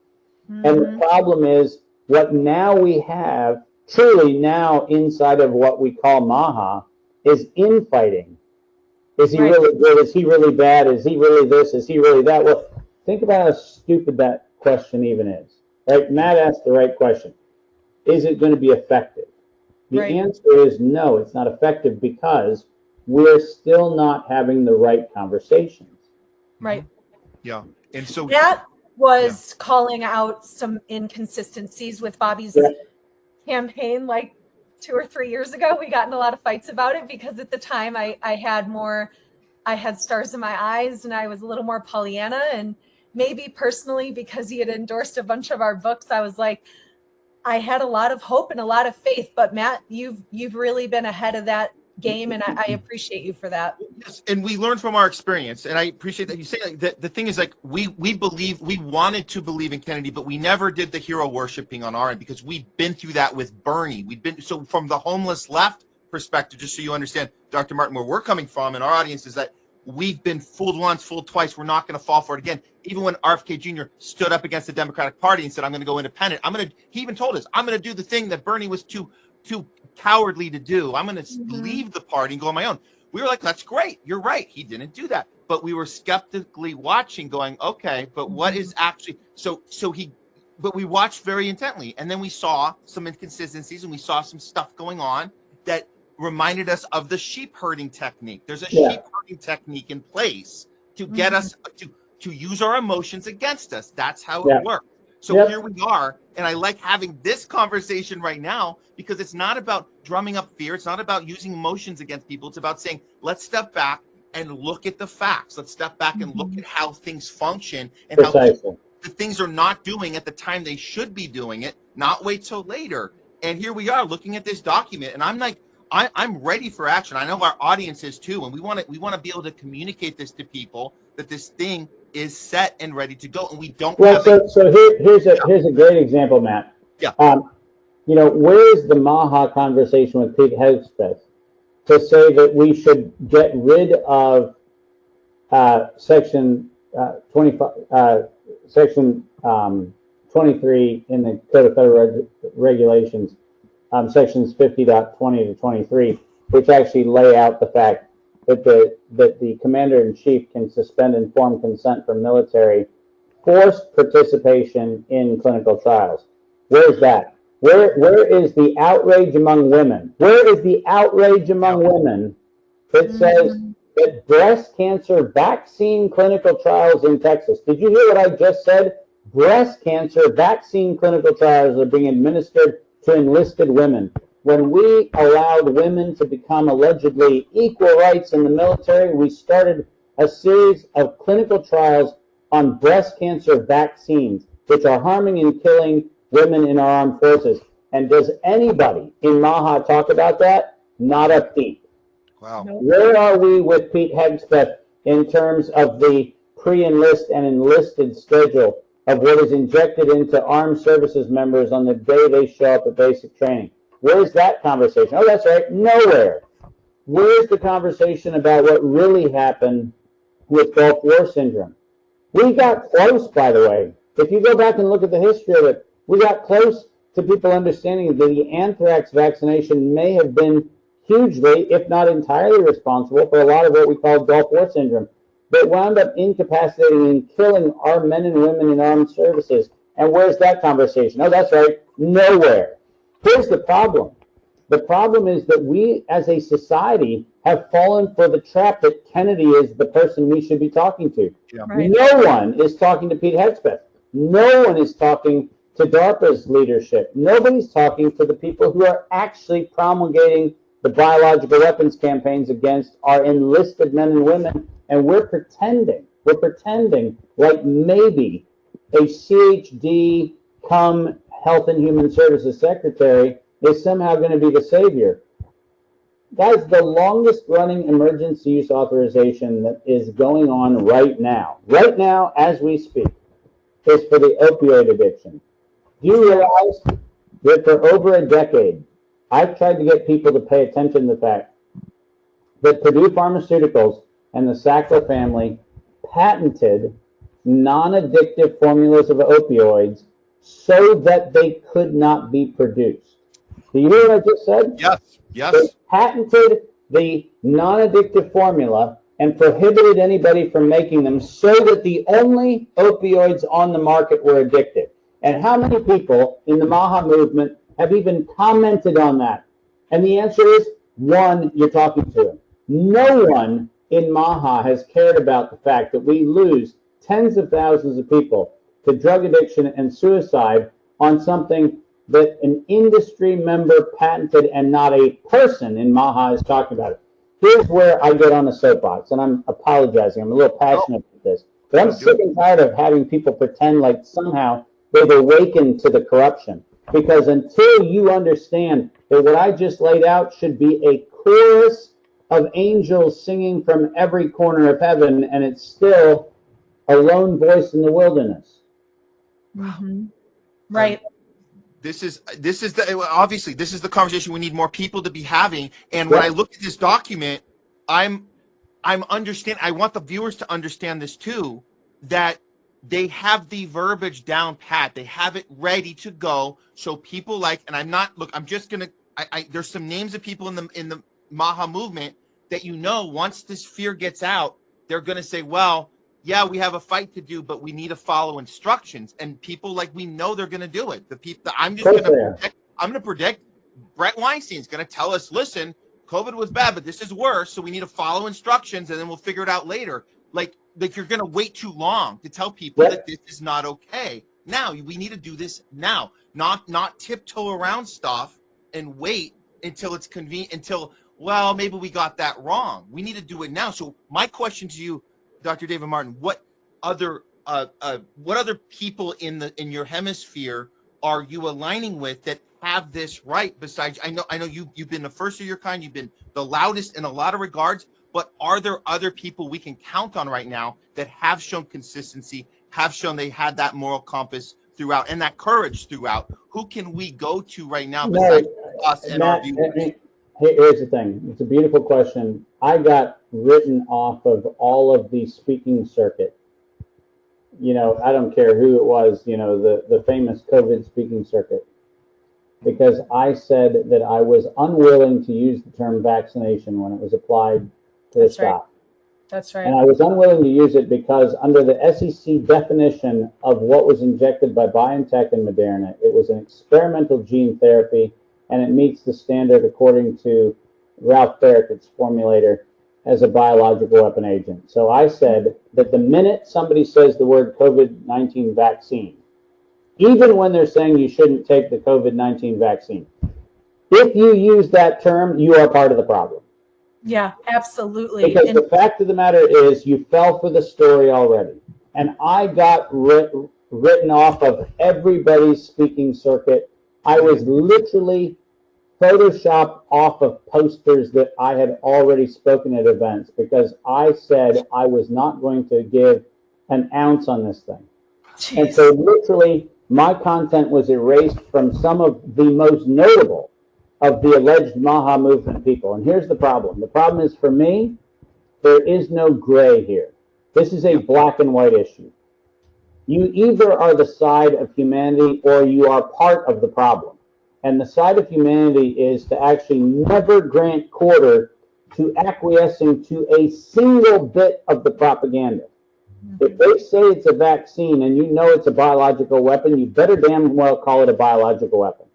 Mm-hmm. And the problem is what now we have, truly now inside of what we call MAHA, is infighting. Is he really good? Is he really bad? Is he really this? Is he really that? Well, think about how stupid that question even is. Right? Matt asked the right question. Is it going to be effective? The answer is no, it's not effective because we're still not having the right conversations. Right. Yeah. And so that was calling out some inconsistencies with Bobby's campaign like 2 or 3 years ago. We got in a lot of fights about it because at the time I had stars in my eyes and I was a little more Pollyanna, and maybe personally because he had endorsed a bunch of our books, I was like, I had a lot of hope and a lot of faith. But Matt, you've really been ahead of that game, and I appreciate you for that. Yes, and we learned from our experience, and I appreciate that you say that. The thing is, like, we wanted to believe in Kennedy, but we never did the hero worshiping on our end because we've been through that with Bernie. So from the homeless left perspective, just so you understand, Dr. Martin, where we're coming from, and our audience is that we've been fooled once, fooled twice. We're not going to fall for it again. Even when RFK Jr. stood up against the Democratic Party and said, "I'm going to go independent," he even told us, "I'm going to do the thing that Bernie was too cowardly to do. I'm going to leave the party and go on my own." We were like, "That's great. You're right. He didn't do that." But we were skeptically watching, going, "Okay, but what is actually but we watched very intently, and then we saw some inconsistencies and we saw some stuff going on that reminded us of the sheep herding technique. There's a sheep herding technique in place to get us to use our emotions against us. That's how it works. So here we are, and I like having this conversation right now because it's not about drumming up fear. It's not about using emotions against people. It's about saying, let's step back and look at the facts. Let's step back and look at how things function and how the things are not doing at the time they should be doing it, not wait till later. And here we are looking at this document, and I'm like, I'm ready for action. I know our audience is too, and we want to be able to communicate this to people that this thing is set and ready to go, and we don't. Well, so here's a great example, Matt. Yeah. where is the Maha conversation with Pete Hegseth to say that we should get rid of section 25, section 23 in the Code of Federal Regulations, sections 50.20 to 23, which actually lay out the fact that the commander-in-chief can suspend informed consent for military forced participation in clinical trials. Where's that? Where is the outrage among women? Where is the outrage among women that says that breast cancer vaccine clinical trials in Texas? Did you hear what I just said? Breast cancer vaccine clinical trials are being administered to enlisted women. When we allowed women to become allegedly equal rights in the military, we started a series of clinical trials on breast cancer vaccines, which are harming and killing women in our armed forces. And does anybody in Maha talk about that? Not a peep. Wow. Where are we with Pete Hegseth in terms of the pre-enlist and enlisted schedule of what is injected into armed services members on the day they show up at basic training? Where's that conversation? Oh, that's right, nowhere. Where's the conversation about what really happened with Gulf War syndrome? We got close, by the way. If you go back and look at the history of it, we got close to people understanding that the anthrax vaccination may have been hugely, if not entirely, responsible for a lot of what we call Gulf War syndrome, that wound up incapacitating and killing our men and women in armed services. And where's that conversation? Oh, that's right, nowhere. Here's the problem. The problem is that we as a society have fallen for the trap that Kennedy is the person we should be talking to. Yeah. Right. No one is talking to Pete Hegseth. No one is talking to DARPA's leadership. Nobody's talking to the people who are actually promulgating the biological weapons campaigns against our enlisted men and women. And we're pretending like maybe a CHD come Health and Human Services Secretary is somehow going to be the savior. Guys, the longest running emergency use authorization that is going on right now as we speak, is for the opioid addiction. Do you realize that for over a decade, I've tried to get people to pay attention to the fact that Purdue Pharmaceuticals and the Sackler family patented non-addictive formulas of opioids so that they could not be produced. Do you hear what I just said? Yes. Yes. They patented the non-addictive formula and prohibited anybody from making them so that the only opioids on the market were addictive. And how many people in the Maha movement have even commented on that? And the answer is one, you're talking to them. No one in Maha has cared about the fact that we lose tens of thousands of people to drug addiction and suicide on something that an industry member patented and not a person in Maha is talking about it. Here's where I get on a soapbox, and I'm apologizing. I'm a little passionate about this. But I'm sick and tired of having people pretend like somehow they've awakened to the corruption. Because until you understand that what I just laid out should be a chorus of angels singing from every corner of heaven, and it's still a lone voice in the wilderness. Mm-hmm. Right. This is obviously this is the conversation we need more people to be having. And when I look at this document, I'm understand. I want the viewers to understand this too, that they have the verbiage down pat. They have it ready to go. So people and I'm not, look, I'm just going to, there's some names of people in the Maha movement that, once this fear gets out, they're going to say, well, yeah, we have a fight to do, but we need to follow instructions. And people we know they're going to do it. I'm going to predict Brett Weinstein's going to tell us, listen, COVID was bad, but this is worse. So we need to follow instructions and then we'll figure it out later. Like you're going to wait too long to tell people that this is not okay. Now we need to do this now, not tiptoe around stuff and wait until it's convenient, well, maybe we got that wrong. We need to do it now. So my question to you, Dr. David Martin, what other people in your hemisphere are you aligning with that have this right? Besides, I know you've been the first of your kind. You've been the loudest in a lot of regards. But are there other people we can count on right now that have shown consistency, have shown they had that moral compass throughout and that courage throughout, who can we go to right now No, besides us and our Matt, viewers? here's the thing. It's a beautiful question. I got written off of all of the speaking circuit. You know, I don't care who it was, you know, the famous COVID speaking circuit, because I said that I was unwilling to use the term vaccination when it was applied to the stock. That's right. And I was unwilling to use it because under the SEC definition of what was injected by BioNTech and Moderna, it was an experimental gene therapy, and it meets the standard, according to Ralph Baric, its formulator, as a biological weapon agent. So I said that the minute somebody says the word COVID-19 vaccine, even when they're saying you shouldn't take the COVID-19 vaccine, if you use that term, you are part of the problem. Yeah, absolutely. Because the fact of the matter is, you fell for the story already. And I got written off of everybody's speaking circuit. I was literally photoshopped off of posters that I had already spoken at events because I said I was not going to give an ounce on this thing. Jeez. And so literally my content was erased from some of the most notable of the alleged Maha movement people. And here's the problem. The problem is, for me, there is no gray here. This is a black and white issue. You either are the side of humanity or you are part of the problem. And the side of humanity is to actually never grant quarter to acquiescing to a single bit of the propaganda. If they say it's a vaccine and you know it's a biological weapon, you better damn well call it a biological weapon.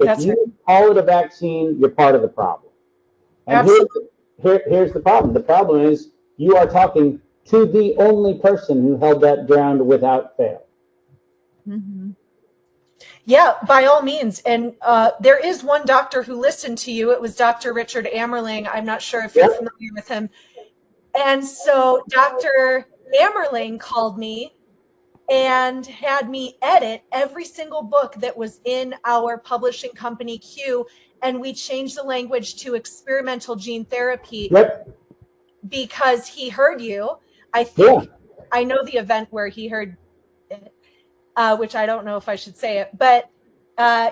If you call it a vaccine, you're part of the problem. And here's the problem. The problem is you are talking to the only person who held that ground without fail. Mm-hmm. Yeah, by all means. And there is one doctor who listened to you. It was Dr. Richard Ammerling. I'm not sure if you're familiar with him. And so Dr. Ammerling called me and had me edit every single book that was in our publishing company Q, and we changed the language to experimental gene therapy because he heard you. I think I know the event where he heard it, which I don't know if I should say it, but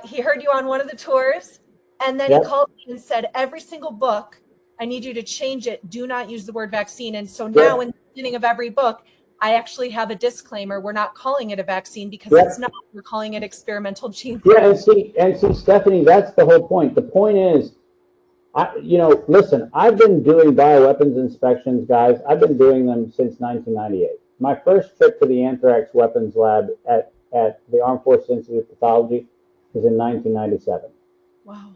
he heard you on one of the tours, and then he called me and said, every single book, I need you to change it. Do not use the word vaccine. And so now in the beginning of every book, I actually have a disclaimer. We're not calling it a vaccine because it's not. We're calling it experimental gene therapy. And see, Stephanie, that's the whole point. The point is, listen, I've been doing bioweapons inspections, guys. I've been doing them since 1998. My first trip to the anthrax weapons lab at the Armed Forces Institute of Pathology was in 1997. Wow.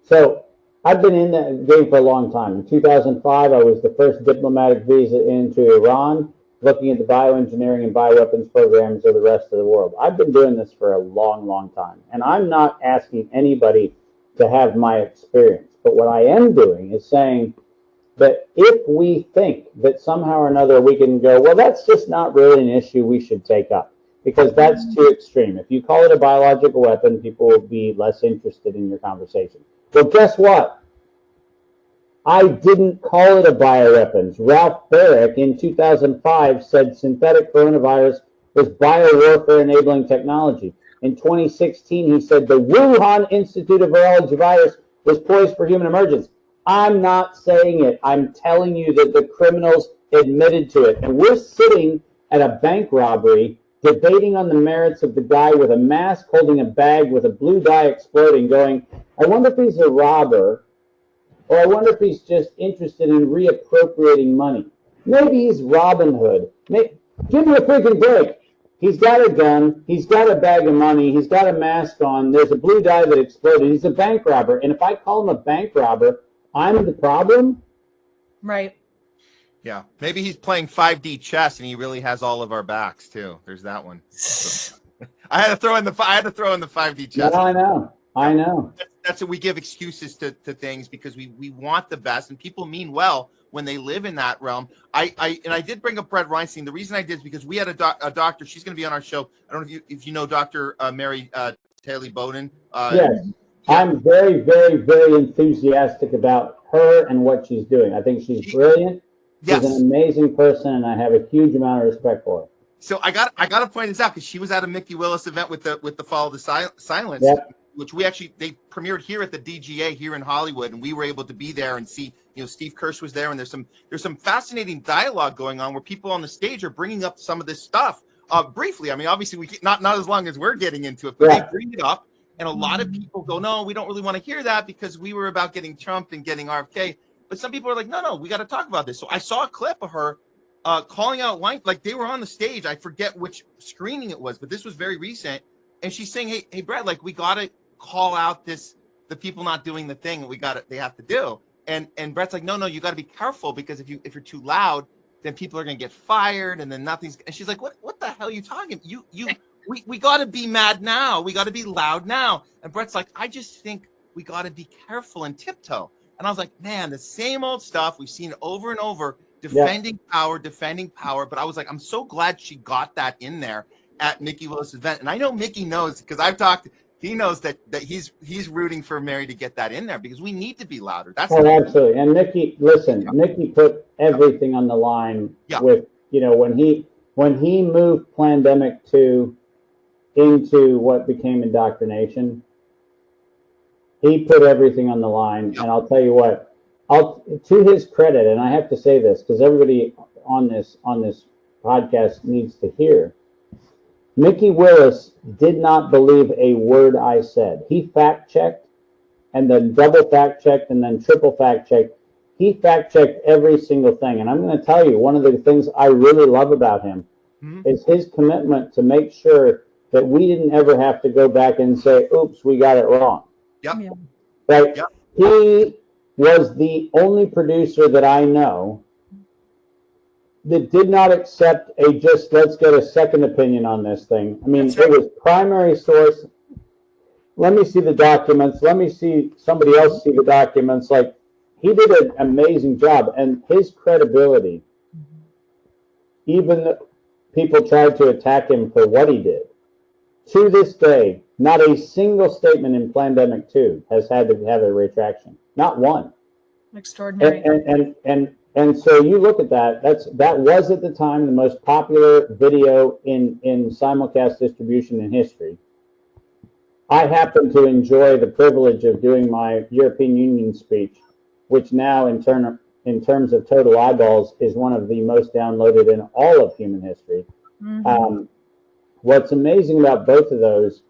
So I've been in that game for a long time. In 2005, I was the first diplomatic visa into Iran, looking at the bioengineering and bioweapons programs of the rest of the world. I've been doing this for a long, long time. And I'm not asking anybody to have my experience. But what I am doing is saying that if we think that somehow or another we can go, well, that's just not really an issue we should take up, because that's too extreme. If you call it a biological weapon, people will be less interested in your conversation. Well, guess what? I didn't call it a bioweapons. Ralph Baric in 2005 said synthetic coronavirus was biowarfare enabling technology. In 2016, he said the Wuhan Institute of Virology virus was poised for human emergence. I'm not saying it. I'm telling you that the criminals admitted to it. And we're sitting at a bank robbery debating on the merits of the guy with a mask holding a bag with a blue dye exploding, going, I wonder if he's a robber, or I wonder if he's just interested in reappropriating money. Maybe he's Robin Hood. Give me a freaking break. He's got a gun. He's got a bag of money. He's got a mask on. There's a blue dye that exploded. He's a bank robber. And if I call him a bank robber, I'm the problem? Right. Yeah. Maybe he's playing 5D chess and he really has all of our backs too. There's that one. I had to throw in the 5D chess. No, I know. That's what we give excuses to things because we want the best, and people mean well when they live in that realm. I did bring up Brett Reinstein. The reason I did is because we had a doctor. She's going to be on our show. I don't know if you know Dr. Mary Taylor Bowden. Yes, I'm very, very, very enthusiastic about her and what she's doing. I think she's brilliant. She's an amazing person, and I have a huge amount of respect for her. So I got to point this out because she was at a Mickey Willis event with the Follow the Silence, Yep. which they premiered here at the DGA here in Hollywood, and we were able to be there and see. Steve Kirsch was there, and there's some fascinating dialogue going on where people on the stage are bringing up some of this stuff briefly. I mean, obviously we not as long as we're getting into it, but they bring it up, and a lot of people go, "No, we don't really want to hear that because we were about getting Trump and getting RFK." But some people are like, "No, we got to talk about this." So I saw a clip of her calling out wine, like they were on the stage. I forget which screening it was, but this was very recent. And she's saying, "Hey, Brad, like we got to call out the people not doing the thing they have to do." And Brett's like, no, you got to be careful because if you're too loud, then people are going to get fired and then nothing's. And she's like, what the hell are you talking? We got to be mad now. We got to be loud now. And Brett's like, I just think we got to be careful and tiptoe. And I was like, man, the same old stuff. We've seen it over and over, defending power. But I was like, I'm so glad she got that in there at Mickey Willis' event. And I know Mickey knows because I've talked. He knows that he's rooting for Mary to get that in there because we need to be louder. That's absolutely. And Mickey, listen, Mickey put everything on the line with, when he moved Plandemic 2 into what became indoctrination, he put everything on the line. And I'll tell you what, to his credit, and I have to say this because everybody on this podcast needs to hear. Mickey Willis did not believe a word I said. He fact-checked and then double fact-checked and then triple fact-checked. He fact-checked every single thing. And I'm going to tell you, one of the things I really love about him is his commitment to make sure that we didn't ever have to go back and say, oops, we got it wrong. Yep. Right? Yep. He was the only producer that I know that did not accept let's get a second opinion on this thing. I mean, it was primary source. Let me see the documents. Let me see somebody else see the documents. Like, he did an amazing job. And his credibility, even though people tried to attack him for what he did, to this day, not a single statement in Plandemic 2 has had to have a retraction. Not one. Extraordinary. And so you look at that, that was at the time the most popular video in simulcast distribution in history. I happen to enjoy the privilege of doing my European Union speech, which now in terms of total eyeballs is one of the most downloaded in all of human history. What's amazing about both of those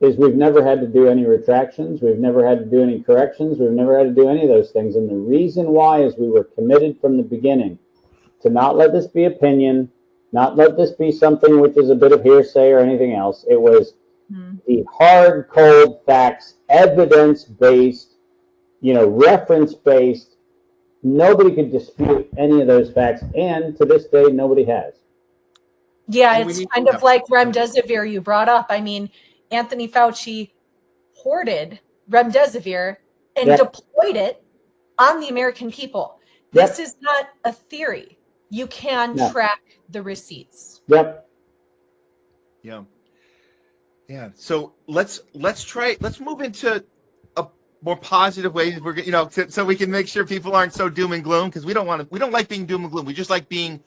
is we've never had to do any retractions. We've never had to do any corrections. We've never had to do any of those things. And the reason why is we were committed from the beginning to not let this be opinion, not let this be something which is a bit of hearsay or anything else. It was the hard, cold facts, evidence-based, reference-based. Nobody could dispute any of those facts. And to this day, nobody has. Yeah, it's kind of like remdesivir you brought up. I mean, Anthony Fauci hoarded remdesivir and deployed it on the American people. This is not a theory. You can track the receipts. Yeah. So let's move into a more positive way. We're so we can make sure people aren't so doom and gloom because we don't like being doom and gloom. We just like being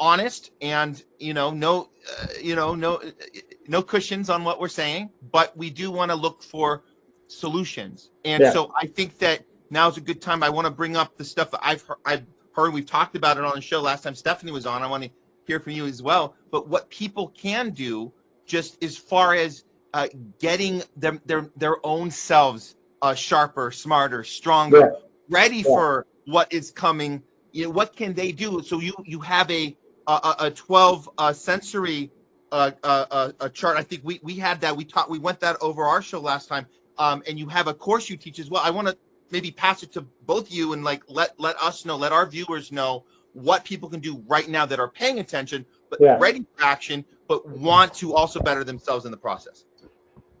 honest and no cushions on what we're saying, but we do want to look for solutions. And so I think that now's a good time. I want to bring up the stuff that I've heard. We've talked about it on the show last time Stephanie was on. I want to hear from you as well. But what people can do, just as far as getting their own selves sharper, smarter, stronger, ready for what is coming. What can they do? So you have a 12 sensory a chart. I think we had that. We went that over our show last time. And you have a course you teach as well. I want to maybe pass it to both you and let us know, let our viewers know what people can do right now that are paying attention, but ready for action, but want to also better themselves in the process.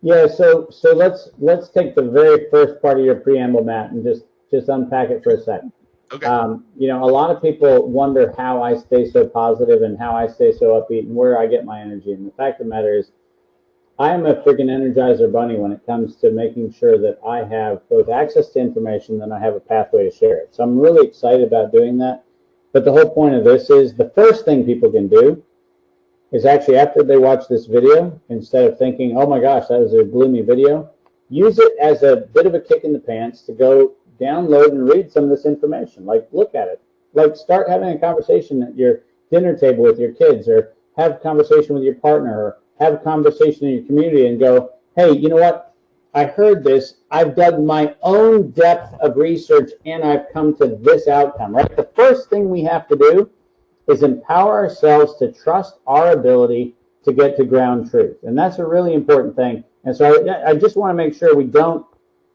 Yeah. So let's take the very first part of your preamble, Matt, and just unpack it for a second. Okay. A lot of people wonder how I stay so positive and how I stay so upbeat and where I get my energy. And the fact of the matter is, I am a freaking Energizer bunny when it comes to making sure that I have both access to information and I have a pathway to share it. So I'm really excited about doing that. But the whole point of this is the first thing people can do is actually after they watch this video, instead of thinking, oh my gosh, that was a gloomy video, use it as a bit of a kick in the pants to go download and read some of this information. Like, look at it. Like, start having a conversation at your dinner table with your kids, or have a conversation with your partner, or have a conversation in your community and go, hey, you know what? I heard this. I've done my own depth of research and I've come to this outcome, right? The first thing we have to do is empower ourselves to trust our ability to get to ground truth. And that's a really important thing. And so I just want to make sure we don't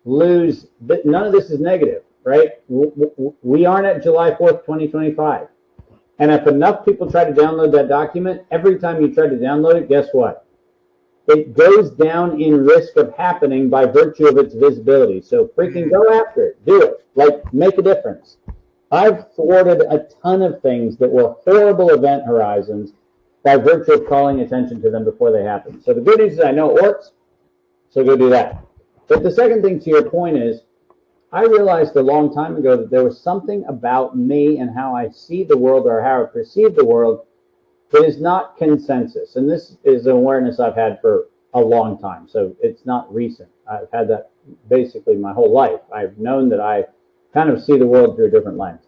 lose, none of this is negative, right? We aren't at July 4th, 2025. And if enough people try to download that document, every time you try to download it, guess what? It goes down in risk of happening by virtue of its visibility. So freaking go after it. Do it. Like, make a difference. I've thwarted a ton of things that were horrible event horizons by virtue of calling attention to them before they happen. So the good news is I know it works, so go do that. But the second thing to your point is, I realized a long time ago that there was something about me and how I see the world, or how I perceive the world, that is not consensus. And this is an awareness I've had for a long time, so it's not recent. I've had that basically my whole life. I've known that I kind of see the world through a different lens.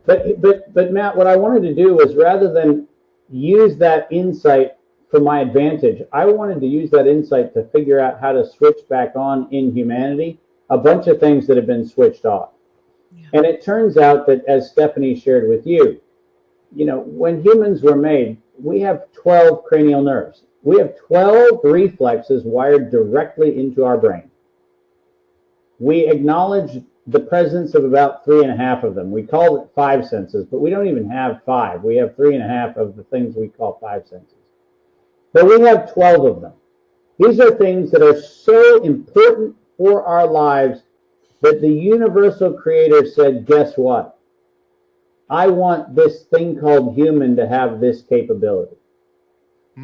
But Matt, what I wanted to do was, rather than use that insight for my advantage, I wanted to use that insight to figure out how to switch back on in humanity a bunch of things that have been switched off. Yeah. And it turns out that, as Stephanie shared with you, you know, when humans were made, we have 12 cranial nerves. We have 12 reflexes wired directly into our brain. We acknowledge the presence of about 3.5 of them. We call it 5 senses, but we don't even have 5. We have 3.5 of the things we call 5 senses. But we have 12 of them. These are things that are so important for our lives that the universal creator said, guess what? I want this thing called human to have this capability.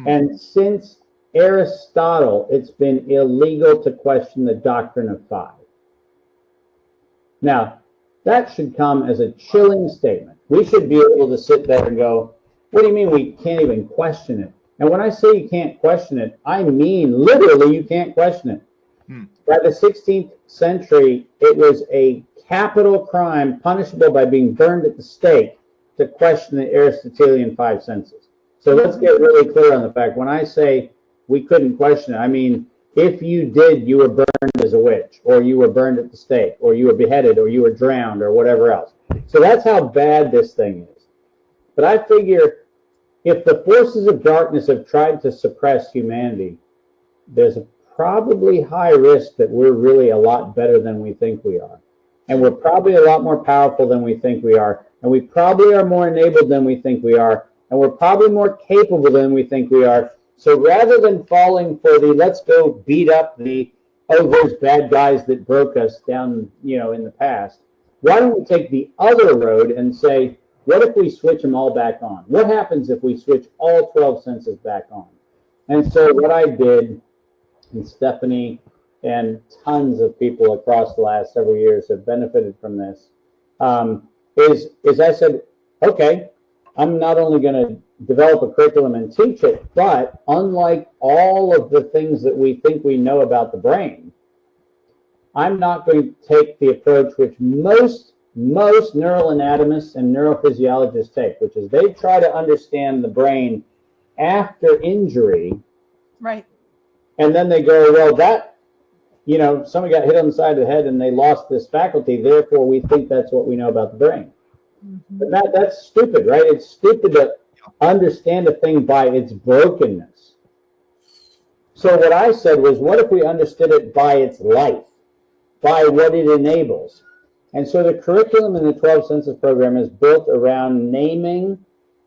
And since Aristotle, it's been illegal to question the doctrine of 5. Now, that should come as a chilling statement. We should be able to sit there and go, what do you mean we can't even question it? And when I say you can't question it, I mean literally you can't question it. By the 16th century, it was a capital crime punishable by being burned at the stake to question the Aristotelian 5 senses. So let's get really clear on the fact. When I say we couldn't question it, I mean, if you did, you were burned as a witch, or you were burned at the stake, or you were beheaded, or you were drowned, or whatever else. So that's how bad this thing is. But I figure if the forces of darkness have tried to suppress humanity, there's a probably high risk that we're really a lot better than we think we are. And we're probably a lot more powerful than we think we are. And we probably are more enabled than we think we are. And we're probably more capable than we think we are. So rather than falling for the, let's go beat up the, oh, those bad guys that broke us down, you know, in the past, why don't we take the other road and say, what if we switch them all back on? What happens if we switch all 12 senses back on? And so what I did, and Stephanie and tons of people across the last several years have benefited from this, is I said, okay, I'm not only going to develop a curriculum and teach it, but unlike all of the things that we think we know about the brain, I'm not going to take the approach which most neural anatomists and neurophysiologists take, which is they try to understand the brain after injury. Right. And then they go, well, that, you know, somebody got hit on the side of the head and they lost this faculty, therefore we think that's what we know about the brain. But that's stupid, right? It's stupid to understand a thing by its brokenness. So what I said was, what if we understood it by its life, by what it enables? And so the curriculum in the 12 Senses program is built around naming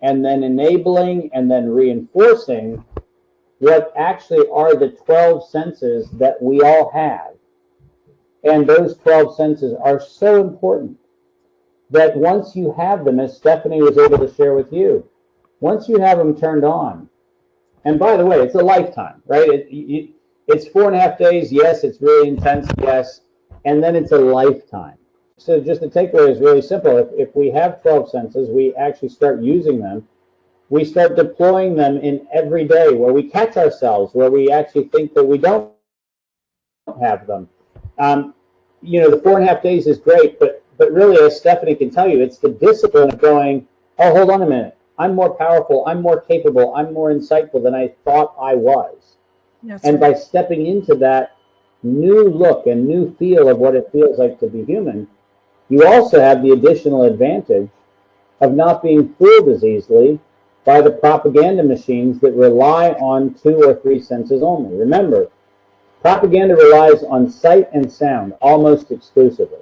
and then enabling and then reinforcing what actually are the 12 senses that we all have. And those 12 senses are so important that once you have them, as Stephanie was able to share with you, once you have them turned on, and by the way, it's a lifetime, right? It's 4.5 days, yes, it's really intense, yes, and then it's a lifetime. So just the takeaway is really simple. If we have 12 senses, we actually start using them. we start deploying them in every day where we catch ourselves, where we actually think that we don't have them. You know, the 4.5 days is great, but really, as Stephanie can tell you, it's the discipline of going, oh, hold on a minute. I'm more powerful. I'm more capable. I'm more insightful than I thought I was. That's And right. by stepping into that new look and new feel of what it feels like to be human, you also have the additional advantage of not being fooled as easily by the propaganda machines that rely on 2 or 3 senses only. Remember, propaganda relies on sight and sound almost exclusively.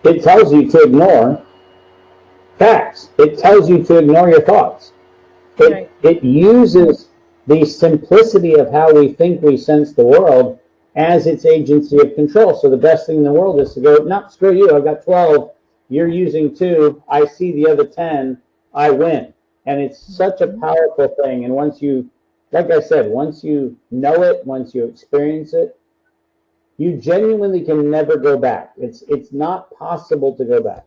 It tells you to ignore facts. It tells you to ignore your thoughts. Right. It uses the simplicity of how we think we sense the world as its agency of control. So the best thing in the world is to go, no, screw you, I've got 12, you're using 2, I see the other 10, I win. And it's such a powerful thing. And once you, like I said, once you know it, once you experience it, you genuinely can never go back. It's not possible to go back.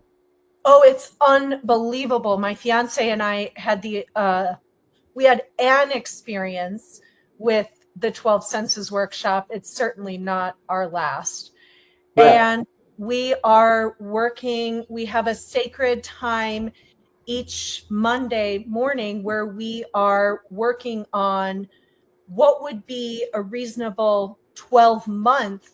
Oh, it's unbelievable. My fiance and I had we had an experience with the 12 senses workshop. It's certainly not our last. Right. And we are working, we have a sacred time each Monday morning where we are working on what would be a reasonable 12-month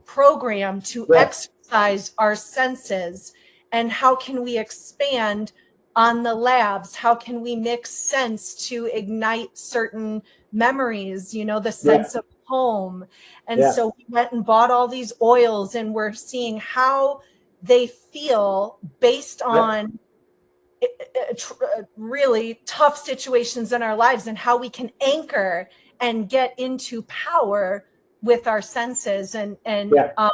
program to Yeah. exercise our senses, and how can we expand on the labs, how can we mix sense to ignite certain memories, you know, the sense of home. And Yeah. so we went and bought all these oils, and we're seeing how they feel based on really tough situations in our lives, and how we can anchor and get into power with our senses. And Yeah.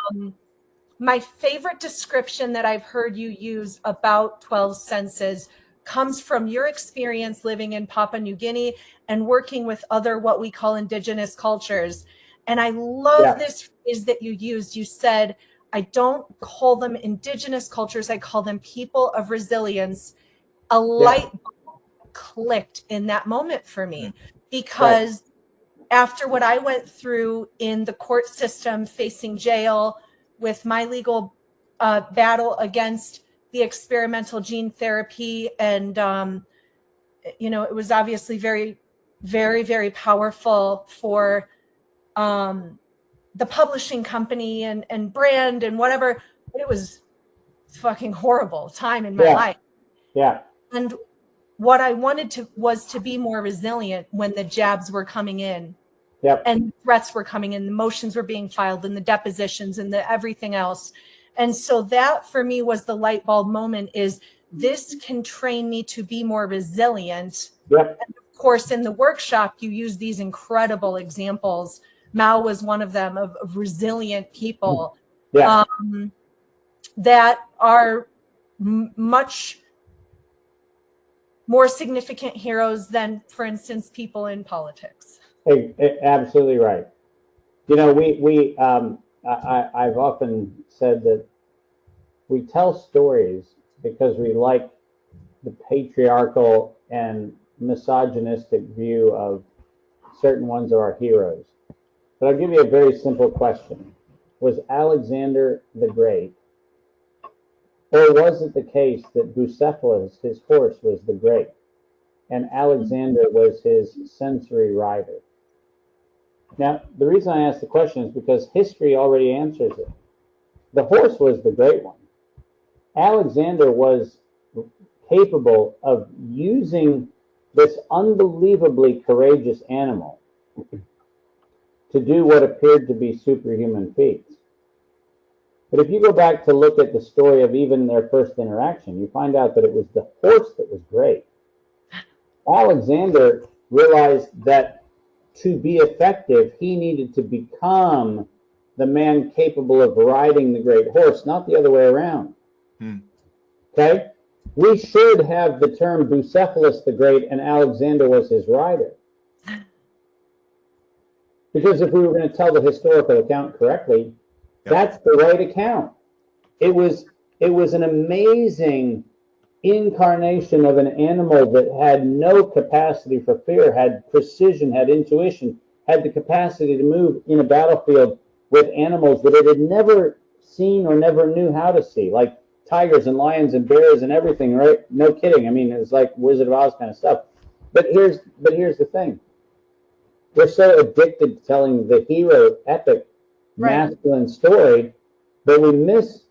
my favorite description that I've heard you use about 12 senses comes from your experience living in Papua New Guinea and working with other what we call indigenous cultures. And I love this phrase that you used. You said, I don't call them indigenous cultures, I call them people of resilience. A light bulb clicked in that moment for me, because after what I went through in the court system, facing jail with my legal battle against the experimental gene therapy, and you know, it was obviously very, very, very powerful for the publishing company and brand and whatever. But it was fucking horrible time in my life. Yeah. And what I wanted to was to be more resilient when the jabs were coming in. Yep. And threats were coming in, the motions were being filed, and the depositions and the everything else. And so that for me was the light bulb moment, is this can train me to be more resilient. Yep. And of course, in the workshop, you use these incredible examples. Mao was one of them, of resilient people that are much more significant heroes than, for instance, people in politics. Absolutely right. You know, I've often said that we tell stories because we like the patriarchal and misogynistic view of certain ones of our heroes. But I'll give you a very simple question. Was Alexander the Great, or was it the case that Bucephalus, his horse, was the great, and Alexander was his sensory rider? Now, the reason I ask the question is because history already answers it. The horse was the great one. Alexander was capable of using this unbelievably courageous animal to do what appeared to be superhuman feats. But if you go back to look at the story of even their first interaction, you find out that it was the horse that was great. Alexander realized that to be effective, he needed to become the man capable of riding the great horse, not the other way around. Okay? We should have the term Bucephalus the Great and Alexander was his rider. Because if we were going to tell the historical account correctly, that's the right account. It was an amazing incarnation of an animal that had no capacity for fear, had precision, had intuition, had the capacity to move in a battlefield with animals that it had never seen or never knew how to see, like tigers and lions and bears and everything, right? No kidding. I mean, it's like Wizard of Oz kind of stuff. But here's the thing. We're so addicted to telling the hero epic masculine story, but we miss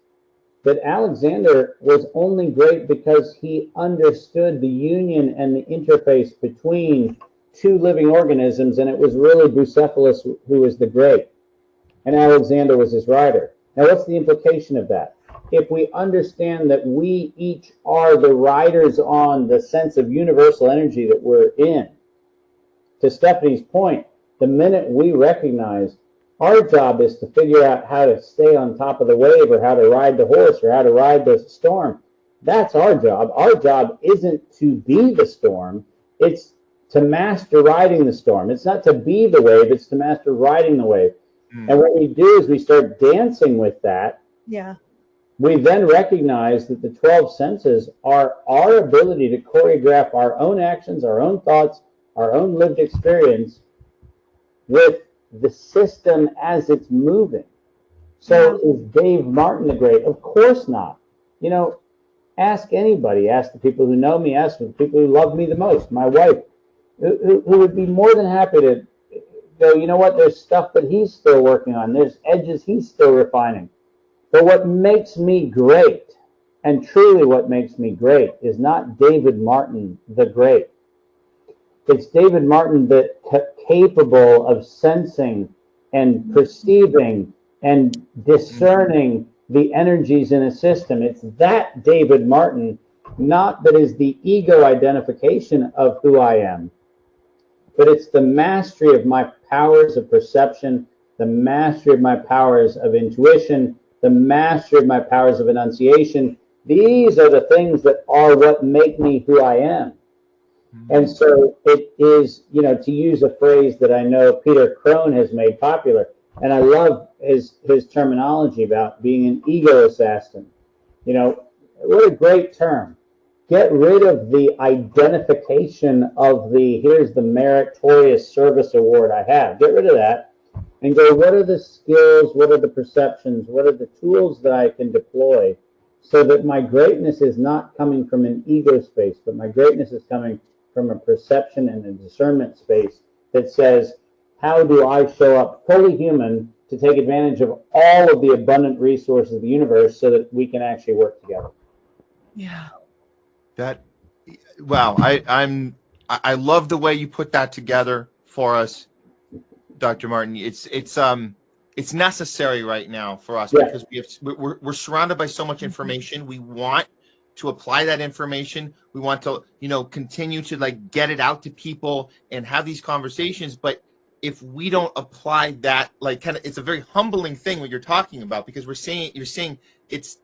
that Alexander was only great because he understood the union and the interface between two living organisms, and it was really Bucephalus who was the great, and Alexander was his rider. Now, what's the implication of that? If we understand that we each are the riders on the sense of universal energy that we're in, to Stephanie's point, the minute we recognize our job is to figure out how to stay on top of the wave, or how to ride the horse, or how to ride the storm. That's our job. Our job isn't to be the storm. It's to master riding the storm. It's not to be the wave. It's to master riding the wave. And what we do is we start dancing with that. Yeah. We then recognize that the 12 senses are our ability to choreograph our own actions, our own thoughts, our own lived experience with the system as it's moving. So is Dave Martin the great? Of course not. You know, ask anybody. Ask the people who know me. Ask the people who love me the most. My wife, who would be more than happy to go, you know what, there's stuff that he's still working on. There's edges he's still refining. But what makes me great, and truly what makes me great, is not David Martin the great. It's David Martin that capable of sensing and perceiving and discerning the energies in a system. It's that David Martin, not that is the ego identification of who I am, but it's the mastery of my powers of perception, the mastery of my powers of intuition, the mastery of my powers of enunciation. These are the things that are what make me who I am. And so it is, you know, to use a phrase that I know Peter Crone has made popular, and I love his terminology about being an ego assassin. You know, what a great term. Get rid of the identification of here's the meritorious service award I have. Get rid of that and go, what are the skills, what are the perceptions, what are the tools that I can deploy so that my greatness is not coming from an ego space, but my greatness is coming from a perception and a discernment space that says, how do I show up fully human to take advantage of all of the abundant resources of the universe so that we can actually work together? Yeah. Wow. I love the way you put that together for us, Dr. Martin. It's necessary right now for us because we're surrounded by so much information. We want to apply that information. We want to, you know, continue to like get it out to people and have these conversations. But if we don't apply that, like kind of, it's a very humbling thing what you're talking about, because you're saying it's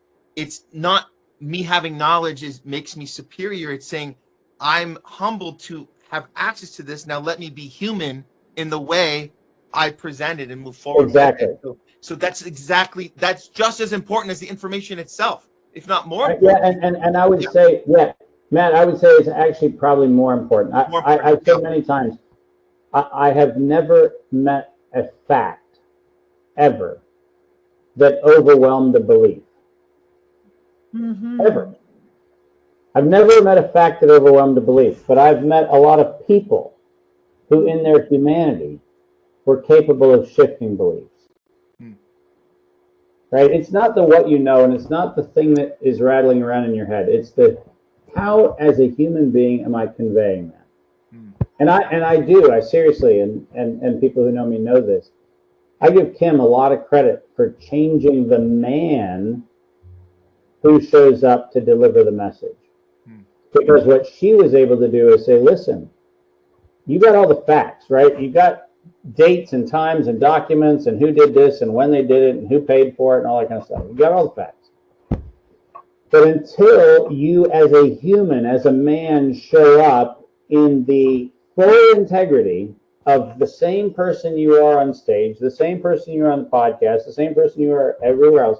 not me having knowledge makes me superior. It's saying I'm humbled to have access to this. Now let me be human in the way I present it and move forward. Exactly. So that's just as important as the information itself, if not more important. Yeah, and I would say, Matt, I would say it's actually probably more important. I've said many times, I have never met a fact ever that overwhelmed the belief. Ever. I've never met a fact that overwhelmed the belief, but I've met a lot of people who in their humanity were capable of shifting beliefs. Right? It's not the what you know, and it's not the thing that is rattling around in your head. It's the how, as a human being, am I conveying that? And I seriously, and people who know me know this, I give Kim a lot of credit for changing the man who shows up to deliver the message. Because what she was able to do is say, listen, you got all the facts, right? You got dates and times and documents and who did this and when they did it and who paid for it and all that kind of stuff. You got all the facts. But until you as a human, as a man, show up in the full integrity of the same person you are on stage, the same person you are on the podcast, the same person you are everywhere else,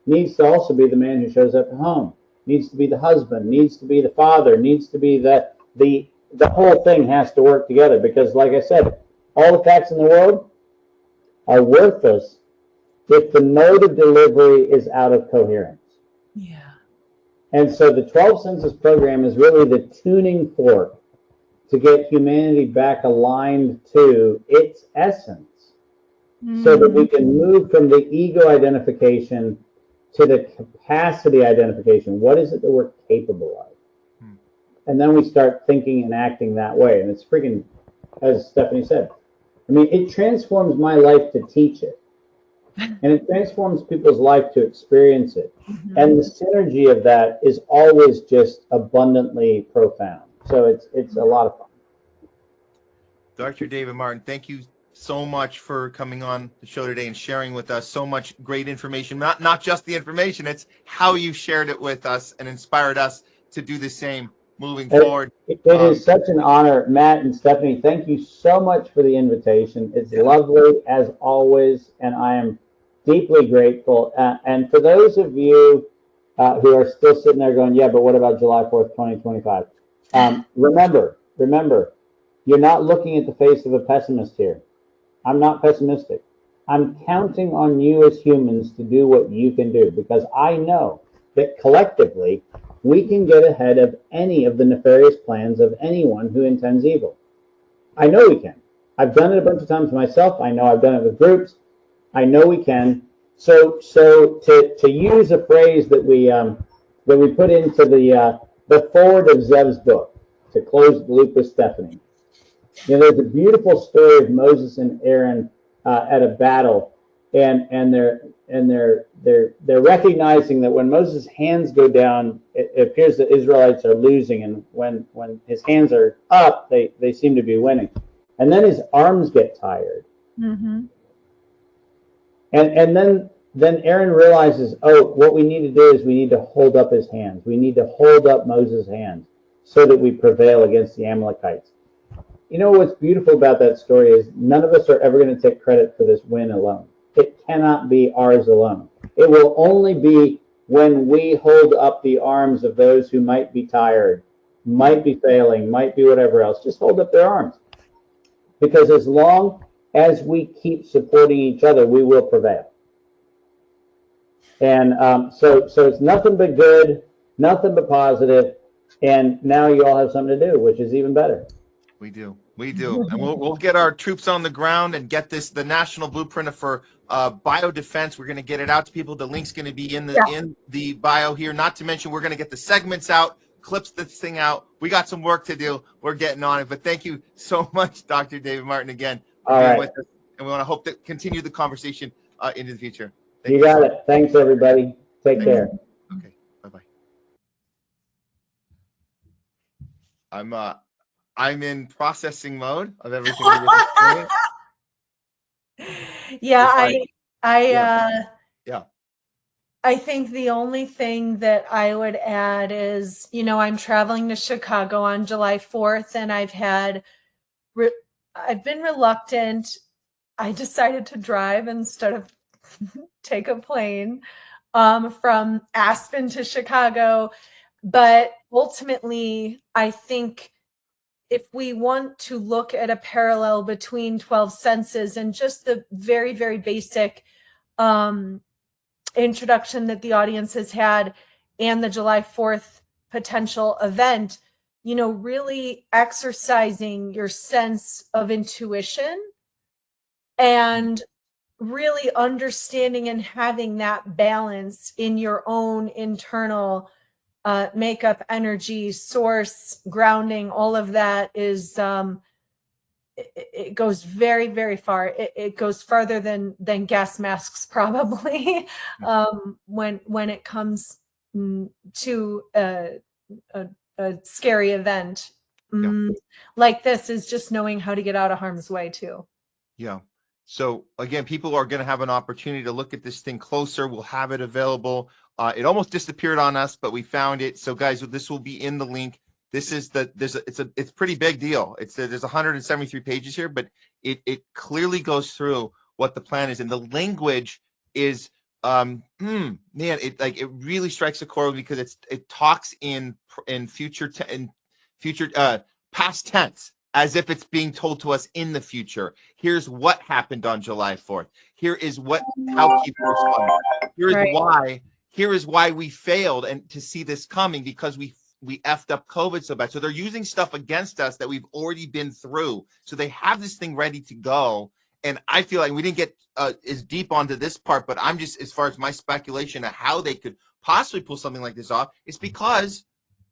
needs to also be the man who shows up at home. needs to be the husband, needs to be the father, needs to be the whole thing has to work together, because like I said, all the facts in the world are worthless if the mode of delivery is out of coherence. Yeah. And so the 12 Senses program is really the tuning fork to get humanity back aligned to its essence, so that we can move from the ego identification to the capacity identification. What is it that we're capable of? And then we start thinking and acting that way. And it's freaking, as Stephanie said, I mean, it transforms my life to teach it. And it transforms people's life to experience it. And the synergy of that is always just abundantly profound. So it's a lot of fun. Dr. David Martin, thank you so much for coming on the show today and sharing with us so much great information. Not just the information, it's how you shared it with us and inspired us to do the same moving forward. It is such an honor, Matt and Stephanie. Thank you so much for the invitation. It's lovely as always, and I am deeply grateful. And for those of you who are still sitting there going, yeah, but what about July 4th, 2025? Remember, you're not looking at the face of a pessimist here. I'm not pessimistic. I'm counting on you as humans to do what you can do, because I know that collectively we can get ahead of any of the nefarious plans of anyone who intends evil. I know we can. I've done it a bunch of times myself. I know I've done it with groups. I know we can. So to use a phrase that we put into the forward of Zev's book, to close the loop with Stephanie. You know, there's a beautiful story of Moses and Aaron at a battle, and they're recognizing that when Moses' hands go down, it appears that Israelites are losing, and when his hands are up, they seem to be winning. And then his arms get tired. And then Aaron realizes, oh, what we need to do is we need to hold up his hands. We need to hold up Moses' hands so that we prevail against the Amalekites. You know what's beautiful about that story is none of us are ever going to take credit for this win alone. It cannot be ours alone. It will only be when we hold up the arms of those who might be tired, might be failing, might be whatever else. Just hold up their arms. Because as long as we keep supporting each other, we will prevail. And so it's nothing but good, nothing but positive, and now you all have something to do, which is even better. We do, and we'll get our troops on the ground and get the national blueprint for biodefense. We're going to get it out to people. The link's going to be in the bio here. Not to mention, we're going to get the segments out, clips this thing out. We got some work to do. We're getting on it. But thank you so much, Dr. David Martin, again for being with us. And we want to hope to continue the conversation into the future. You got it. Thanks, everybody. Take care. Okay. Bye-bye. I'm in processing mode of everything we were doing. I think the only thing that I would add is, you know, I'm traveling to Chicago on July 4th, and I've been reluctant. I decided to drive instead of take a plane from Aspen to Chicago. But ultimately, I think if we want to look at a parallel between 12 senses and just the very, very basic introduction that the audience has had and the July 4th potential event, you know, really exercising your sense of intuition and really understanding and having that balance in your own internal makeup, energy, source, grounding, all of that is it goes very, very far. It goes farther than gas masks probably when it comes to a scary event like this, is just knowing how to get out of harm's way too. Yeah. So again, people are going to have an opportunity to look at this thing closer. We'll have it available. It almost disappeared on us, but we found it. So guys, this will be in the link. This is it's a pretty big deal. There's 173 pages here, but it clearly goes through what the plan is, and the language is man, it really strikes a chord because it talks in future past tense, as if it's being told to us in the future. Here's what happened on July 4th. Here is how people responded. Here is why we failed and to see this coming, because we effed up COVID so bad. So they're using stuff against us that we've already been through. So they have this thing ready to go. And I feel like we didn't get as deep onto this part, but I'm just, as far as my speculation of how they could possibly pull something like this off, it's because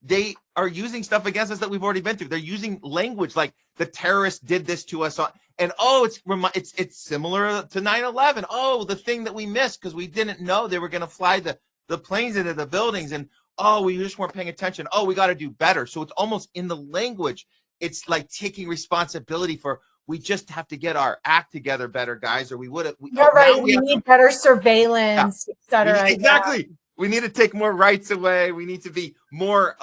they are using stuff against us that we've already been through. They're using language like the terrorists did this to us, and it's similar to 9/11. Oh, the thing that we missed because we didn't know they were going to fly the planes into the buildings, and we just weren't paying attention. Oh, we got to do better. So it's almost in the language. It's like taking responsibility for, we just have to get our act together better, guys, or we would have. You're right. We need better surveillance, et cetera. Exactly. Yeah. We need to take more rights away. We need to be more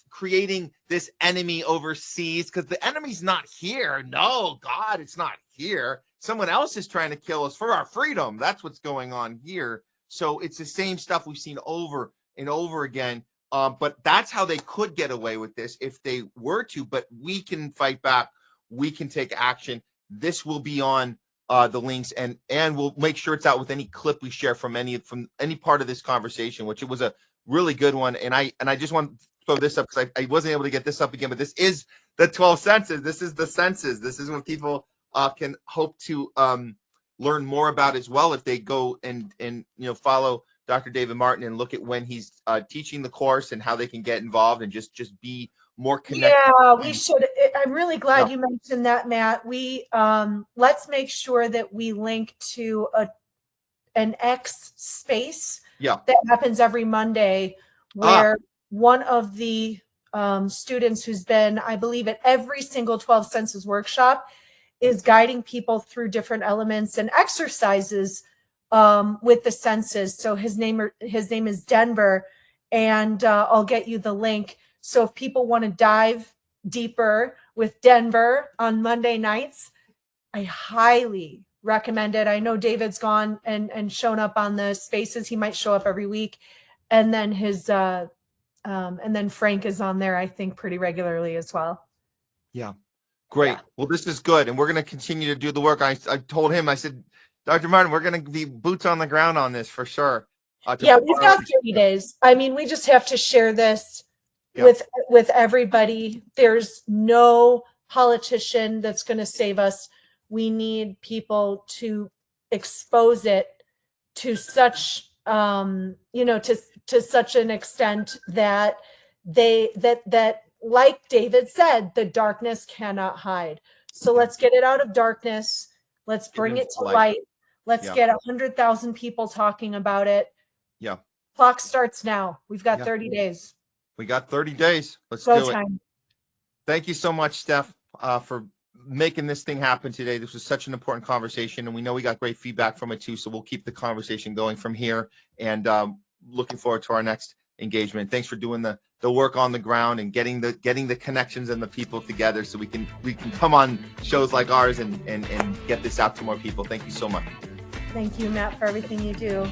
creating this enemy overseas, because the enemy's not here. No, God, it's not here. Someone else is trying to kill us for our freedom. That's what's going on here. So it's the same stuff we've seen over and over again. But that's how they could get away with this if they were to. But we can fight back. We can take action. This will be on the links, and we'll make sure it's out with any clip we share from any part of this conversation, which it was a really good one. And I just want to throw this up because I wasn't able to get this up again, but this is the 12 senses. This is the senses. This is what people can hope to learn more about as well if they go and follow Dr. David Martin and look at when he's teaching the course and how they can get involved and just be more connected. Yeah, we should. I'm really glad you mentioned that, Matt. We let's make sure that we link to an X space that happens every Monday, where one of the students who's been, I believe, at every single 12 senses workshop is guiding people through different elements and exercises with the senses. So his name is Denver, and I'll get you the link. So if people want to dive deeper with Denver on Monday nights, I highly recommend it. I know David's gone and shown up on the spaces. He might show up every week. And then and then Frank is on there, I think, pretty regularly as well. Yeah. Great. Yeah. Well, this is good. And we're going to continue to do the work. I told him, I said, Dr. Martin, we're going to be boots on the ground on this for sure. We've got 30 days. I mean, we just have to share this with everybody. There's no politician that's going to save us. We need people to expose it to such to such an extent that that like David said, the darkness cannot hide. So let's get it out of darkness. Let's bring it to light. Let's get 100,000 people talking about it. Yeah. Clock starts now. We've got 30 days. We got 30 days. Let's do it. Thank you so much, Steph, for making this thing happen today. This was such an important conversation, and we know we got great feedback from it too. So we'll keep the conversation going from here, and looking forward to our next engagement. Thanks for doing the work on the ground and getting the connections and the people together, so we can come on shows like ours and get this out to more people. Thank you so much. Thank you, Matt, for everything you do.